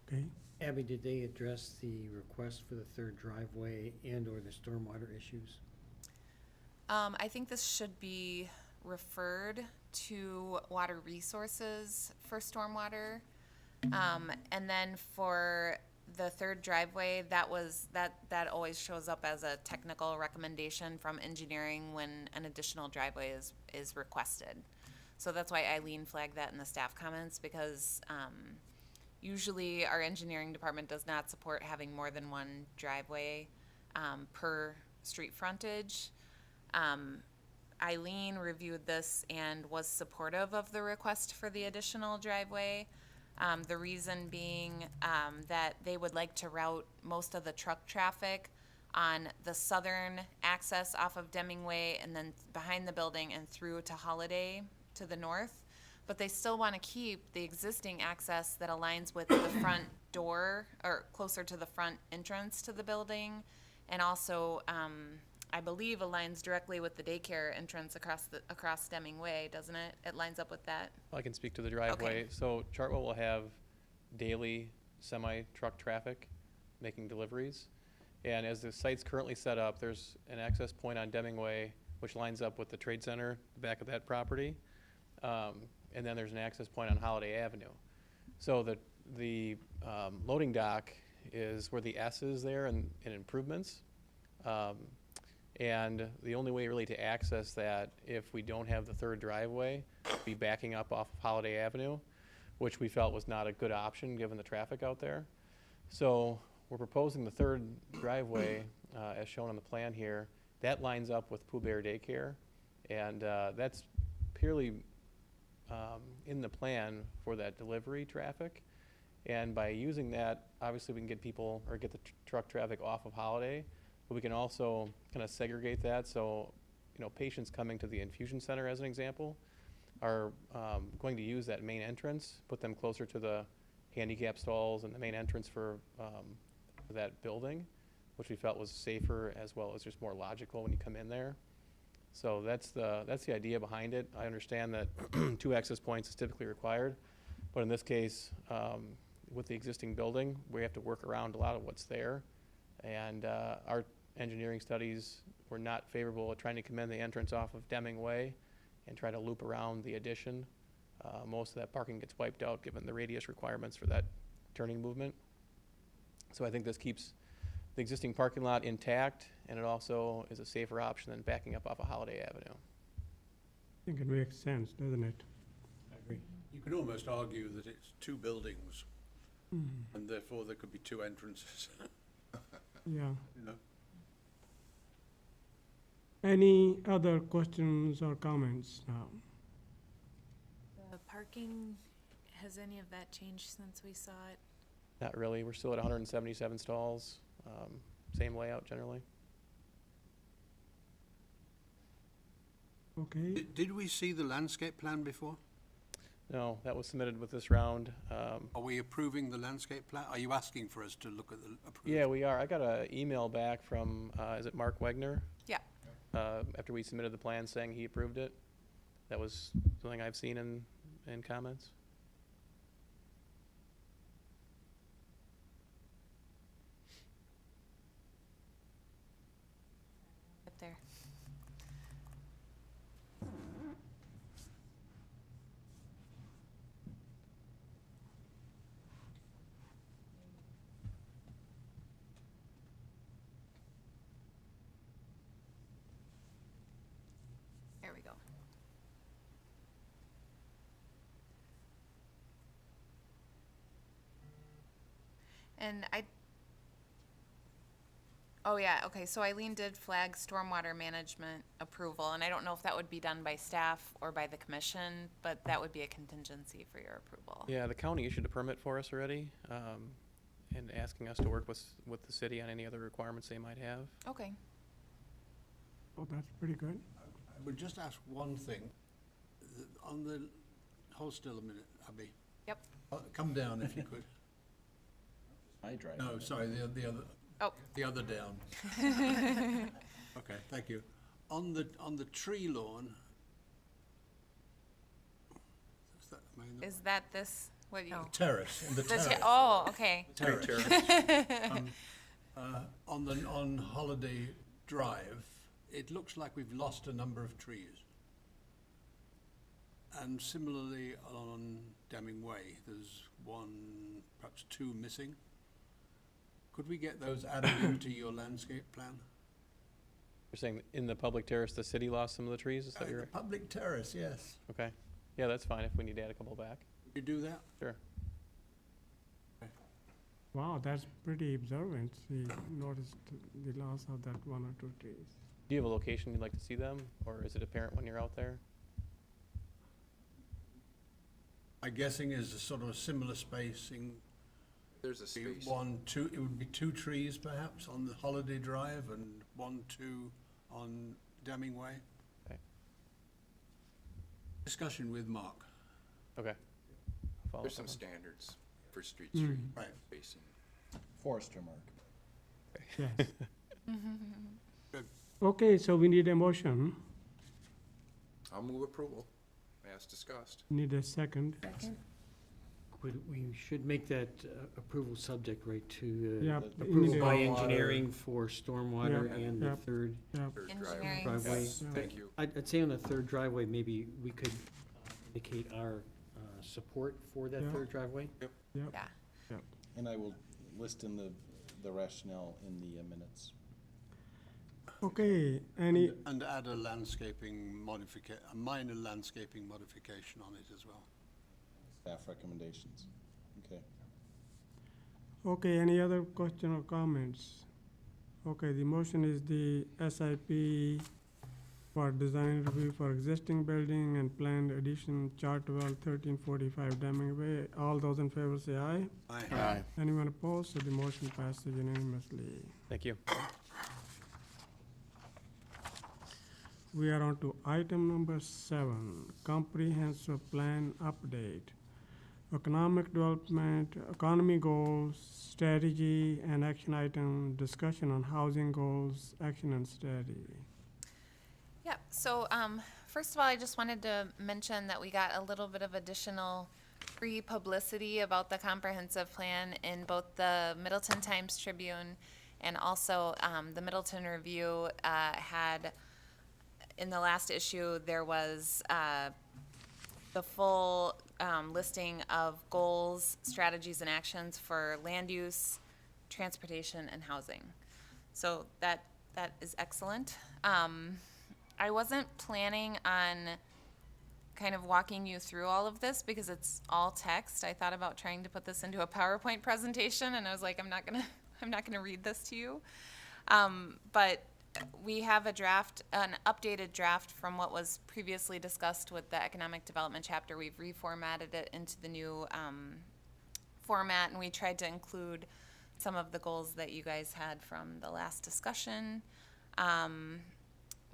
Okay, Abby, did they address the request for the third driveway and/or the stormwater issues? I think this should be referred to Water Resources for stormwater. And then for the third driveway, that always shows up as a technical recommendation from engineering when an additional driveway is requested. So that's why Eileen flagged that in the staff comments, because usually our engineering department does not support having more than one driveway per street frontage. Eileen reviewed this and was supportive of the request for the additional driveway. The reason being that they would like to route most of the truck traffic on the southern access off of Deming Way and then behind the building and through to Holiday to the north. But they still want to keep the existing access that aligns with the front door or closer to the front entrance to the building. And also, I believe aligns directly with the daycare entrance across Deming Way, doesn't it? It lines up with that. I can speak to the driveway. So Chartwell will have daily semi-truck traffic making deliveries. And as the site's currently set up, there's an access point on Deming Way, which lines up with the Trade Center, the back of that property. And then there's an access point on Holiday Avenue. So the loading dock is where the S is there and improvements. And the only way really to access that, if we don't have the third driveway, would be backing up off of Holiday Avenue, which we felt was not a good option given the traffic out there. So we're proposing the third driveway, as shown on the plan here. That lines up with Pooh Bear Daycare, and that's purely in the plan for that delivery traffic. And by using that, obviously we can get people, or get the truck traffic off of Holiday, but we can also kind of segregate that. So, patients coming to the infusion center, as an example, are going to use that main entrance, put them closer to the handicap stalls and the main entrance for that building, which we felt was safer as well as just more logical when you come in there. So that's the idea behind it. I understand that 2 access points is typically required, but in this case, with the existing building, we have to work around a lot of what's there. And our engineering studies were not favorable at trying to come in the entrance off of Deming Way and try to loop around the addition. Most of that parking gets wiped out given the radius requirements for that turning movement. So I think this keeps the existing parking lot intact, and it also is a safer option than backing up off of Holiday Avenue. I think it makes sense, doesn't it? I agree. You could almost argue that it's 2 buildings, and therefore there could be 2 entrances. Yeah. You know? Any other questions or comments now? The parking, has any of that changed since we saw it? Not really. We're still at 177 stalls. Same layout generally. Okay, Did we see the landscape plan before? No, that was submitted with this round. Are we approving the landscape plan? Are you asking for us to look at the approved? Yeah, we are. I got an email back from, is it Mark Wegner? Yeah. After we submitted the plan saying he approved it. That was something I've seen in and comments? Up there. There we go. And oh yeah, okay, so Eileen did flag stormwater management approval, and I don't know if that would be done by staff or by the commission, but that would be a contingency for your approval. Yeah, the county issued a permit for us already, and asking us to work with the city on any other requirements they might have. Okay. Oh, that's pretty good. I would just ask one thing. On the, hold still a minute, Abby. Yep. Come down if you could. I drive. No, sorry, the other. Oh. The other down. Okay, thank you. On the tree lawn. Is that, Is that this, what you? terrace, in the The terrace. oh, okay. Terrace. On Holiday Drive, it looks like we've lost a number of trees. And similarly on Deming Way, there's one, perhaps two missing. Could we get those added into your landscape plan? You're saying in the public terrace, the city lost some of the trees, is that The your? public terrace, yes. Okay, yeah, that's fine if we need to add a couple back. Could you do that? Sure. Wow, that's pretty observant. She noticed the loss of that one or two trees. Do you have a location you'd like to see them, or is it apparent when you're out there? My guessing is a sort of similar spacing. There's a Be space. one, two, it would be two trees perhaps on the Holiday Drive and 1, 2 on Deming Way. Okay. Discussion with Mark. Okay. Follow There's up some on that. standards for street tree Right. spacing. Forester Mark. Yes. Good. Okay, so we need a motion. I'll move approval, as discussed. Need a second. We should make that approval subject, right, to Yeah. the we need approval a- by Stormwater. engineering for stormwater Yeah, and yeah. the third Yeah. Third Engineering. driveway. Yes, thank you. I'd say on the third driveway, maybe we could indicate our support for that Yeah. third driveway. Yeah. And I will list in the rationale in the minutes. Okay, any, And add a a minor landscaping modification on it as well. Staff recommendations. Okay. okay, any other question or comments? Okay, the motion is the SIP for design review for existing building and planned addition, Chartwell 1345 Deming Way. All those in favor say aye. Aye. Anyone opposed? So the motion passes unanimously. Thank you. We are on to item number 7, comprehensive plan update. Economic development, economy goals, strategy and action item, discussion on housing goals, action and strategy. Yeah, so, first of all, I just wanted to mention that we got a little bit of additional free publicity about the comprehensive plan in both the Middleton Times Tribune and also, the Middleton Review, had, in the last issue, there was, the full, listing of goals, strategies, and actions for land use, transportation, and housing. So that is excellent. I wasn't planning on kind of walking you through all of this because it's all text. I thought about trying to put this into a PowerPoint presentation, and I was like, I'm not gonna read this to you. But we have a draft, an updated draft from what was previously discussed with the economic development chapter. We've reformatted it into the new format, and we tried to include some of the goals that you guys had from the last discussion.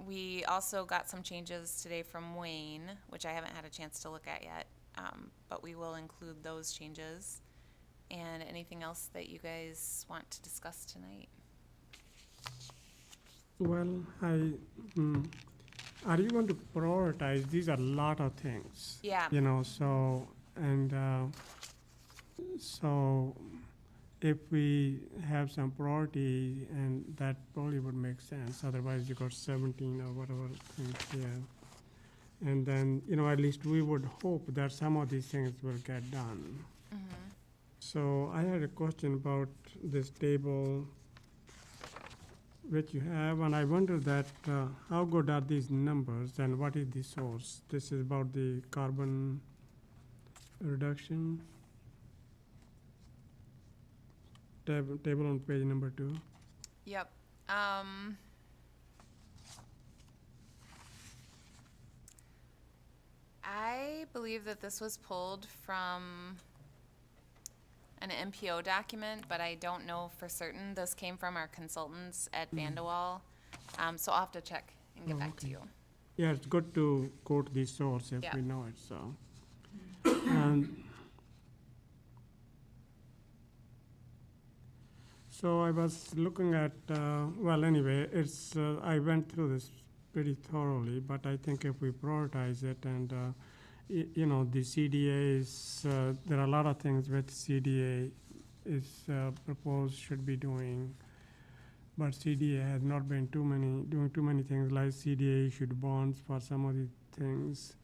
We also got some changes today from Wayne, which I haven't had a chance to look at yet, but we will include those changes. And anything else that you guys want to discuss tonight? Well, are you going to prioritize? These are a lot of things. Yeah. You know, so, and, so if we have some priority, and that probably would make sense, otherwise you got 17 or whatever things here. And then, you know, at least we would hope that some of these things will get done. So I had a question about this table which you have, and I wonder that, how good are these numbers and what is the source? This is about the carbon reduction. Table on page number 2. Yep. I believe that this was pulled from an MPO document, but I don't know for certain. This came from our consultants at Vandewall. So I'll have to check and get back to you. Yeah, it's good to quote the source if Yeah. we know it, so. So I was looking at, well, anyway, it's, I went through this pretty thoroughly, but I think if we prioritize it and, you know, the CDA is, there are a lot of things which CDA is proposed should be doing. But CDA has not been doing too many things, like CDA issued bonds for some of the things.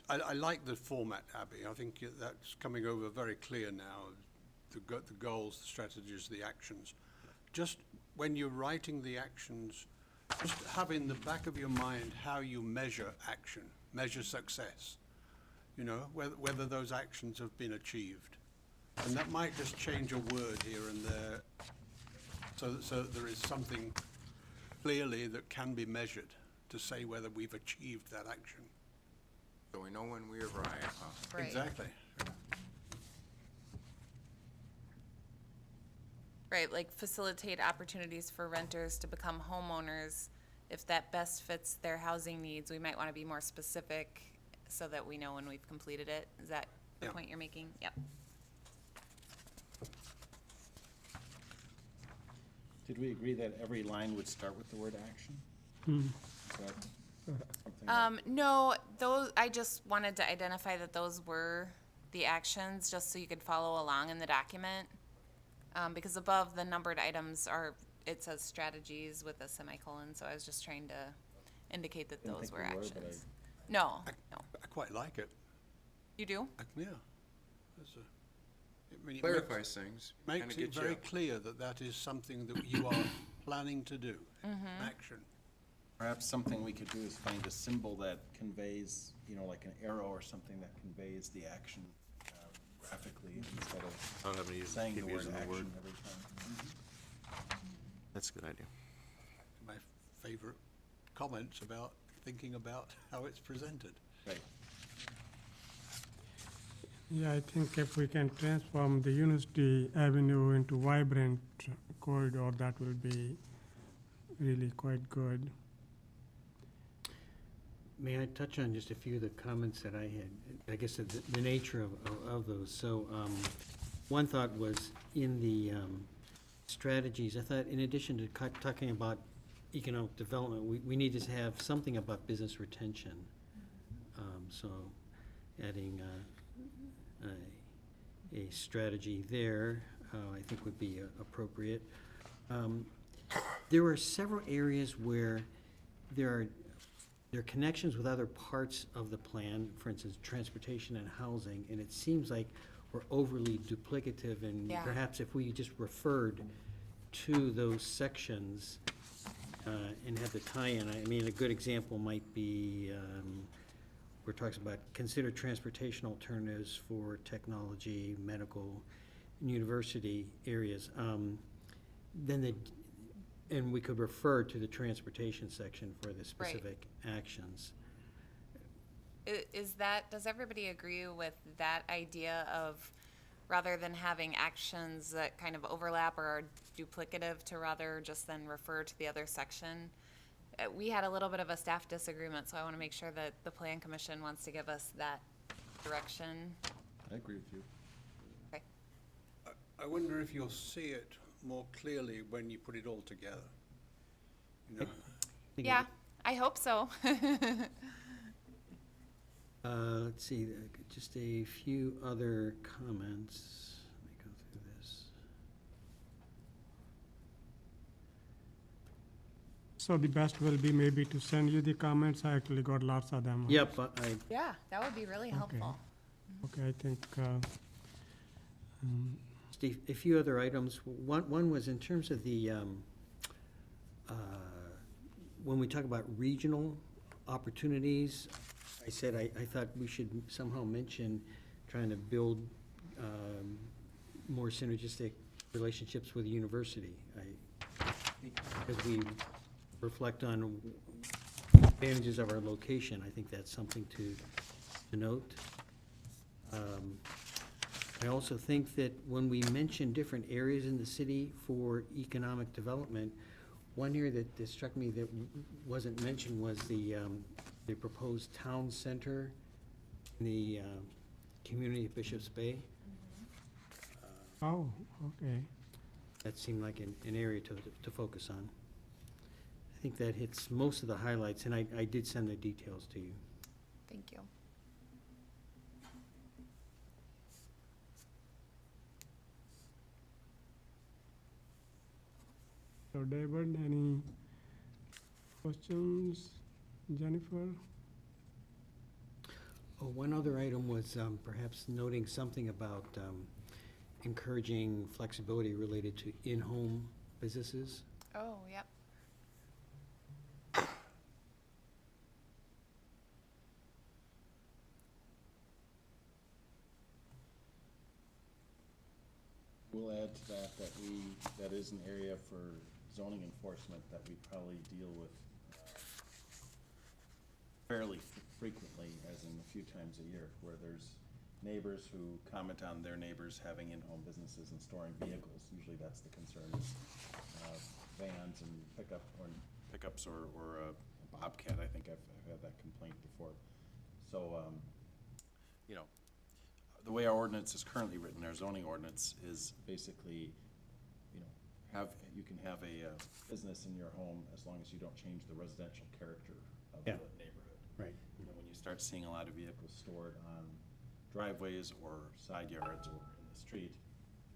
I like the format, Abby. I think that's coming over very clear now, the goals, the strategies, the actions. Just when you're writing the actions, just have in the back of your mind how you measure action, measure success. You know, whether those actions have been achieved. And that might just change a word here and there, so that there is something clearly that can be measured to say whether we've achieved that action. So we know when we arrive, huh? Right. Exactly. Right, like facilitate opportunities for renters to become homeowners. If that best fits their housing needs, we might want to be more specific so that we know when we've completed it. Is that the Yeah. point you're making? Yep. Did we agree that every line would start with the word action? Is that something that- No, those, I just wanted to identify that those were the actions, just so you could follow along in the document. Because above the numbered items it says strategies with a semicolon, so I was just trying to indicate that Didn't those think were we were, but actions. No, no. I quite like it. You do? Yeah. I mean, it Clarifies things. makes Kinda it gets very you- clear that that is something that you are planning to do, action. Perhaps something we could do is find a symbol that conveys, you know, like an arrow or something that conveys the action graphically instead of I don't have any use saying the keep word using the action word. every time. That's a good idea. My favorite comments about thinking about how it's presented. Right. Yeah, I think if we can transform the University Avenue into vibrant corridor, that will be really quite good. May I touch on just a few of the comments that I had? I guess the nature of those. So one thought was in the strategies, I thought in addition to talking about economic development, we need to have something about business retention. So adding a strategy there, I think would be appropriate. There are several areas where there are connections with other parts of the plan, for instance, transportation and housing, and it seems like we're overly duplicative, and Yeah. perhaps if we just referred to those sections and had the tie-in, I mean, a good example might be where it talks about consider transportation alternatives for technology, medical, and university areas. And we could refer to the transportation section for the specific actions. Does everybody agree with that idea of, rather than having actions that kind of overlap or are duplicative, to rather just then refer to the other section? We had a little bit of a staff disagreement, so I want to make sure that the Plan Commission wants to give us that direction. I agree with you. Okay. I wonder if you'll see it more clearly when you put it all together. You know? Yeah, I hope so. Let's see, just a few other comments. Let me go through this. So the best will be maybe to send you the comments. I actually got lots of them. Yep, Yeah, that would be really helpful. Okay, I think, Steve, a few other items. One was in terms of the, when we talk about regional opportunities, I said I thought we should somehow mention trying to build more synergistic relationships with the university. As we reflect on advantages of our location, I think that's something to note. I also think that when we mention different areas in the city for economic development, one area that struck me that wasn't mentioned was the proposed town center in the community of Bishops Bay. oh, okay. That seemed like an area to focus on. I think that hits most of the highlights, and I did send the details to you. Thank you. So David, any questions? Jennifer? Oh, one other item was perhaps noting something about encouraging flexibility related to in-home businesses. Oh, yep. We'll add to that is an area for zoning enforcement that we probably deal with fairly frequently, as in a few times a year, where there's neighbors who comment on their neighbors having in-home businesses and storing vehicles. Usually that's the concern, is vans and pickups or a Bobcat. I think I've had that complaint before. So, you know, the way our ordinance is currently written, our zoning ordinance is basically, you know, you can have a business in your home as long as you don't change the residential character of the neighborhood. Right. You know, when you start seeing a lot of vehicles stored on driveways or side yards or in the street,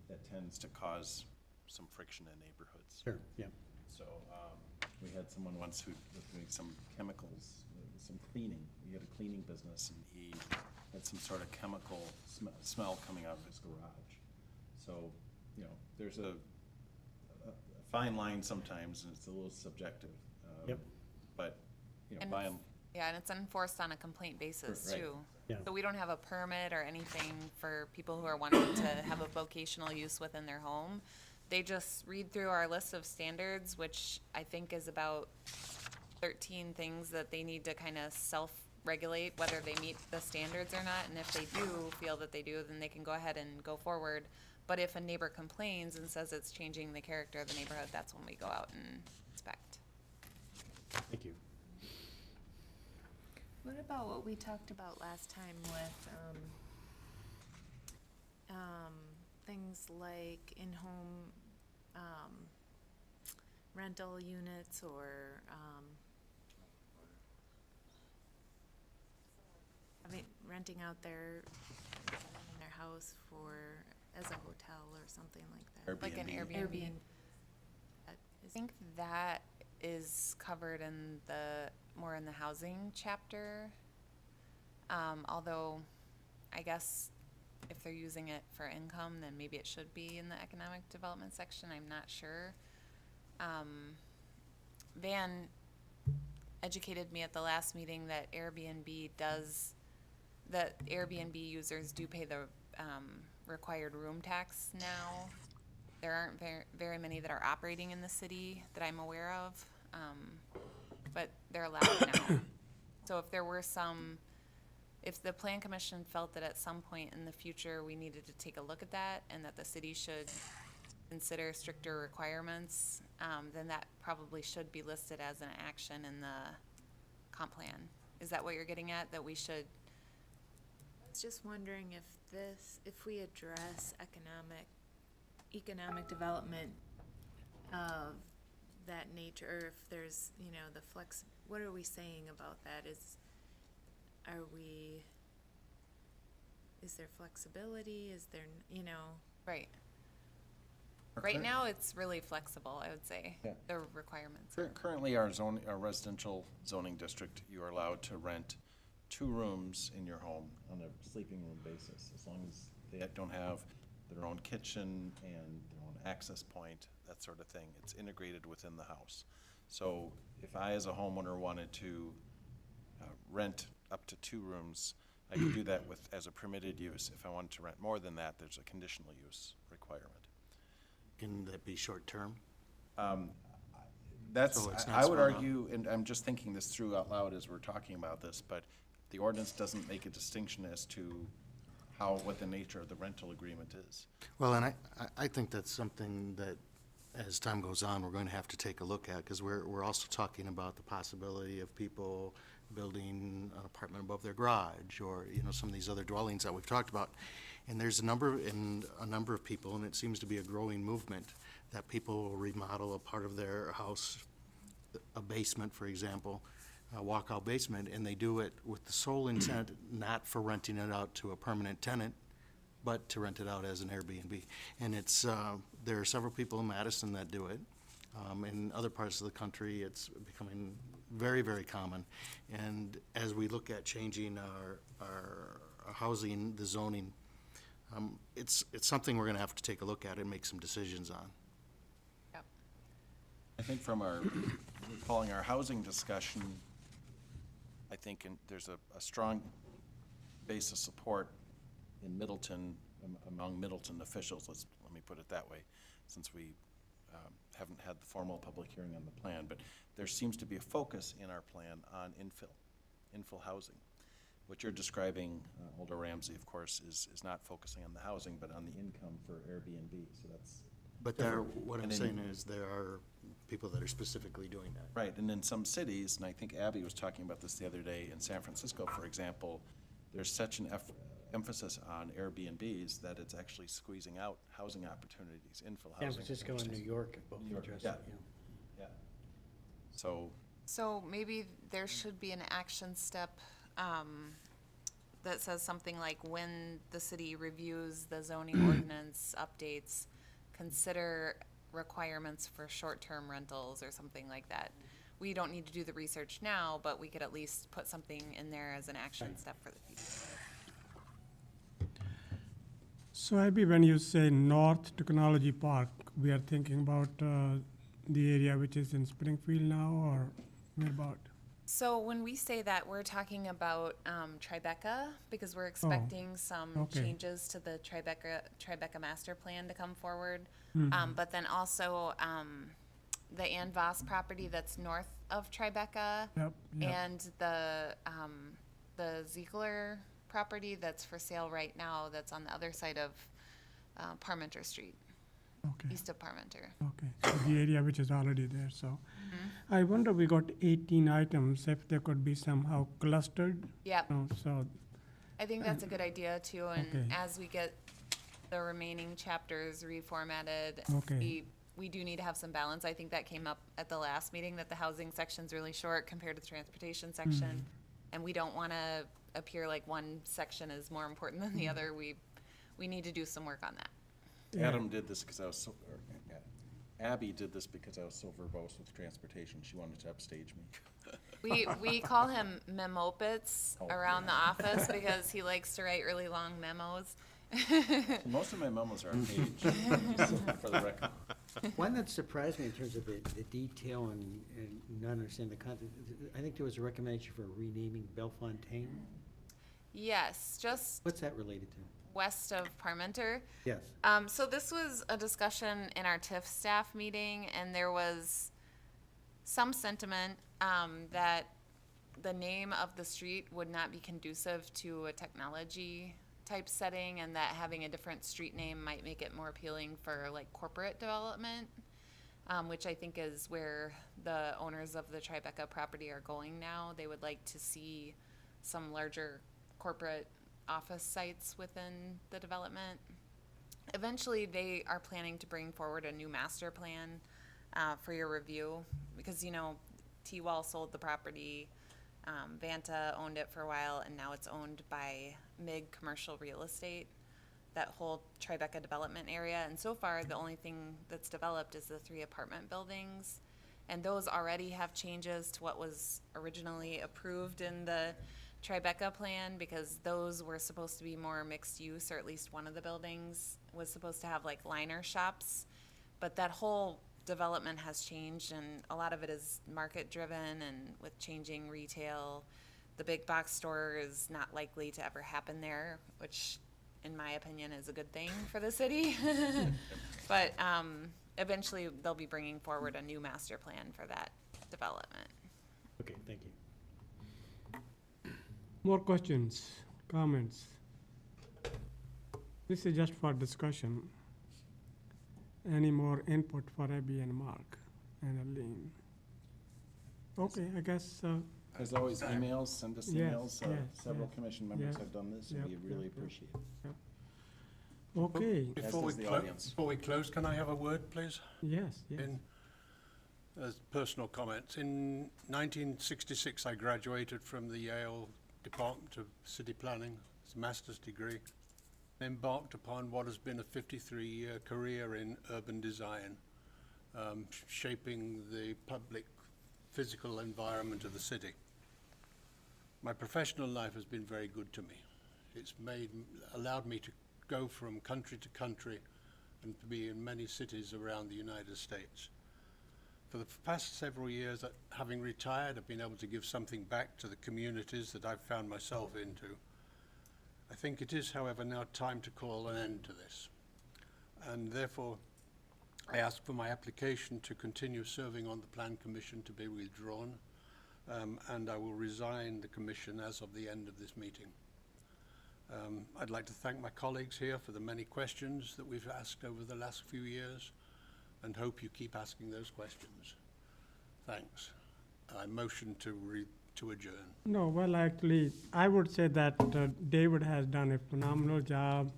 that tends to cause some friction in neighborhoods. Sure, yeah. So, we had someone once who was doing some chemicals, some cleaning. He had a cleaning business, and he had some sort of chemical smell coming out of his garage. So, you know, there's a fine line sometimes, and it's a little subjective. Yep. But, you know, And by it's- Yeah, and it's enforced on a complaint basis Right. too. Yeah. So we don't have a permit or anything for people who are wanting to have a vocational use within their home. They just read through our list of standards, which I think is about 13 things that they need to kind of self-regulate, whether they meet the standards or not. And if they do feel that they do, then they can go ahead and go forward. But if a neighbor complains and says it's changing the character of the neighborhood, that's when we go out and inspect. Thank you. What about what we talked about last time with, things like in-home, rental units or, renting out their house as a hotel or something like that? Like an Airbnb. Airbnb. I think that is covered in more in the housing chapter. Although, I guess if they're using it for income, then maybe it should be in the economic development section, I'm not sure. Van educated me at the last meeting that Airbnb users do pay the, required room tax now. There aren't very many that are operating in the city that I'm aware of, but they're allowed now. So if there were if the Plan Commission felt that at some point in the future we needed to take a look at that and that the city should consider stricter requirements, then that probably should be listed as an action in the comp plan. Is that what you're getting at, that we should? I was just wondering if we address economic development of that nature, or if there's, you know, the flex, what are we saying about that? Is there flexibility? Is there, you know? Right. Right now, it's really flexible, I would say, Yeah. the requirements. Currently, our residential zoning district, you are allowed to rent 2 rooms in your home on a sleeping room basis, as long as they don't have their own kitchen and their own access point, that sort of thing. It's integrated within the house. So if I, as a homeowner, wanted to rent up to 2 rooms, I could do that as a permitted use. If I wanted to rent more than that, there's a conditional use requirement. Can that be short-term? That's, So it's not I would spelled out. argue, and I'm just thinking this through out loud as we're talking about this, but the ordinance doesn't make a distinction as to what the nature of the rental agreement is. Well, and I think that's something that, as time goes on, we're going to have to take a look at, because we're also talking about the possibility of people building an apartment above their garage, or, you know, some of these other dwellings that we've talked about. And there's a number of people, and it seems to be a growing movement, that people will remodel a part of their house, a basement, for example, a walkout basement, and they do it with the sole intent not for renting it out to a permanent tenant, but to rent it out as an Airbnb. And it's, there are several people in Madison that do it. In other parts of the country, it's becoming very, very common. And as we look at changing our housing, the zoning, it's something we're gonna have to take a look at and make some decisions on. Yep. I think from recalling our housing discussion, I think there's a strong base of support in Middleton, among Middleton officials, let me put it that way, since we haven't had the formal public hearing on the plan, but there seems to be a focus in our plan on infill housing. What you're describing, Alder Ramsey, of course, is not focusing on the housing, but on the income for Airbnb, so that's. But what I'm And saying in- is there are people that are specifically doing that. Right, and in some cities, and I think Abby was talking about this the other day, in San Francisco, for example, there's such an emphasis on Airbnbs that it's actually squeezing out housing opportunities, infill San housing. Francisco and New York have both New York, addressed yeah. it, yeah. Yeah. So, So maybe there should be an action step that says something like, when the city reviews the zoning ordinance updates, consider requirements for short-term rentals or something like that. We don't need to do the research now, but we could at least put something in there as an action step for the future. So Abby, when you say North Technology Park, we are thinking about the area which is in Springfield now, or where about? So when we say that, we're talking about Tribeca, because we're expecting some okay. changes to the Tribeca master plan to come forward. Mhm. But then also the Ann Voss property that's north of Tribeca, Yep, yep. and the Ziegler property that's for sale right now, that's on the other side of Parmenter Street, Okay, east of Parmenter. okay, so the area which is already there, so. Mm-hmm. I wonder, we got 18 items, if they could be somehow clustered, Yep. so, I think that's a good idea too, and Okay. as we get the remaining chapters reformatted, Okay. we do need to have some balance. I think that came up at the last meeting, that the housing section's really short compared to the transportation section. And we don't wanna appear like one section is more important than the other. We need to do some work on that. Yeah. Adam did this because Abby did this because I was so verbose with transportation, she wanted to upstage me. We call him Memopitz Oh. around the office because he likes to write really long memos. Most of my memos are on page, just for the record. One that surprised me in terms of the detail and not understanding the content, I think there was a recommendation for renaming Bellefontaine. Yes, just What's that related to? west of Parmenter. Yes. So this was a discussion in our TIF staff meeting, and there was some sentiment that the name of the street would not be conducive to a technology type setting, and that having a different street name might make it more appealing for like corporate development, which I think is where the owners of the Tribeca property are going now. They would like to see some larger corporate office sites within the development. Eventually, they are planning to bring forward a new master plan for your review, because, you know, T-Wall sold the property, Vanta owned it for a while, and now it's owned by MIG Commercial Real Estate, that whole Tribeca development area. And so far, the only thing that's developed is the 3 apartment buildings. And those already have changes to what was originally approved in the Tribeca plan, because those were supposed to be more mixed use, or at least one of the buildings was supposed to have like liner shops. But that whole development has changed, and a lot of it is market driven, and with changing retail, the big box store is not likely to ever happen there, which in my opinion is a good thing for the city. But eventually they'll be bringing forward a new master plan for that development. Okay, thank you. More questions, comments? This is just for discussion. Any more input for Abby and Mark and Aline? Okay, I guess, As always, emails, send us Yes, emails. yes, Several yes, commission members yes, have done this, and yep, we really yep, yep. appreciate it. okay, Before we does the close, audience. before we close, can I have a word, please? yes, yes. In, as personal comments, in 1966, I graduated from the Yale Department of City Planning, it's a master's degree, embarked upon what has been a 53-year career in urban design, shaping the public physical environment of the city. My professional life has been very good to me. It's allowed me to go from country to country and to be in many cities around the United States. For the past several years, having retired, I've been able to give something back to the communities that I've found myself into. I think it is, however, now time to call an end to this. And therefore, I ask for my application to continue serving on the Plan Commission to be withdrawn, and I will resign the commission as of the end of this meeting. I'd like to thank my colleagues here for the many questions that we've asked over the last few years, and hope you keep asking those questions. Thanks. I motion to adjourn. No, well, actually, I would say that David has done a phenomenal job.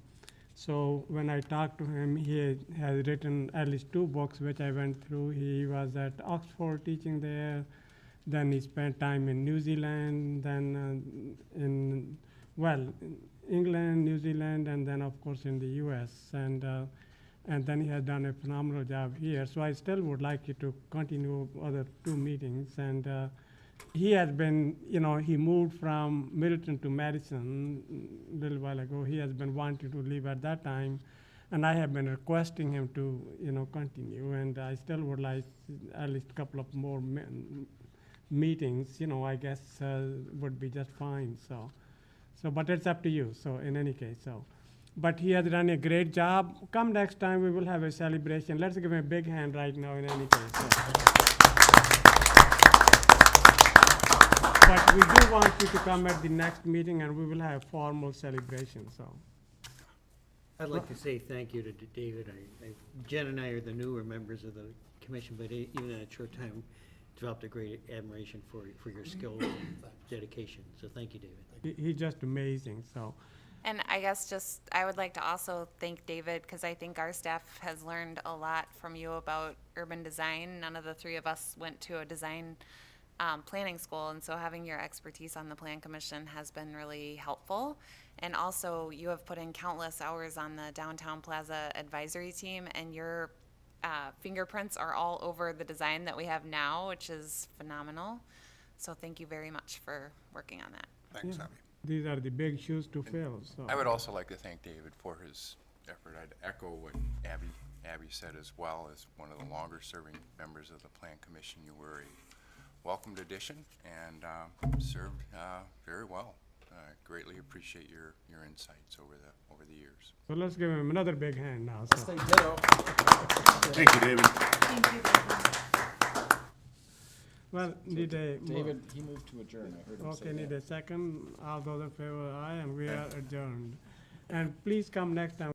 So when I talked to him, he has written at least 2 books, which I went through. He was at Oxford teaching there. Then he spent time in New Zealand, then in England, New Zealand, and then, of course, in the U.S. And then he has done a phenomenal job here. So I still would like you to continue other 2 meetings. And he has been, he moved from Middleton to Madison a little while ago. He has been wanting to leave at that time. And I have been requesting him to, continue. And I still would like at least a couple of more meetings, I guess would be just fine. So, but it's up to you. So in any case, but he has done a great job. Come next time, we will have a celebration. Let's give him a big hand right now in any case. But we do want you to come at the next meeting, and we will have a formal celebration, I'd like to say thank you to David. Jen and I are the newer members of the commission, but even in a short time, developed a great admiration for your skills and dedication. So thank you, David. He's just amazing, so. And I guess I would like to also thank David, because I think our staff has learned a lot from you about urban design. None of the 3 of us went to a design planning school, and so having your expertise on the Plan Commission has been really helpful. And also, you have put in countless hours on the Downtown Plaza advisory team, and your fingerprints are all over the design that we have now, which is phenomenal. So thank you very much for working on that. Thanks, Yeah. Abby. These are the big shoes to fill, so. I would also like to thank David for his effort. I'd echo what Abby said as well. As one of the longer-serving members of the Plan Commission, you were a welcomed addition and served very well. Greatly appreciate your insights over the years. So let's give him another big hand now. So. Say ditto. Thank you, David. Well, need a. David, he moved to adjourn, I heard him say Okay, need that. a second. All those in favor, aye, and we are adjourned. And please come next time.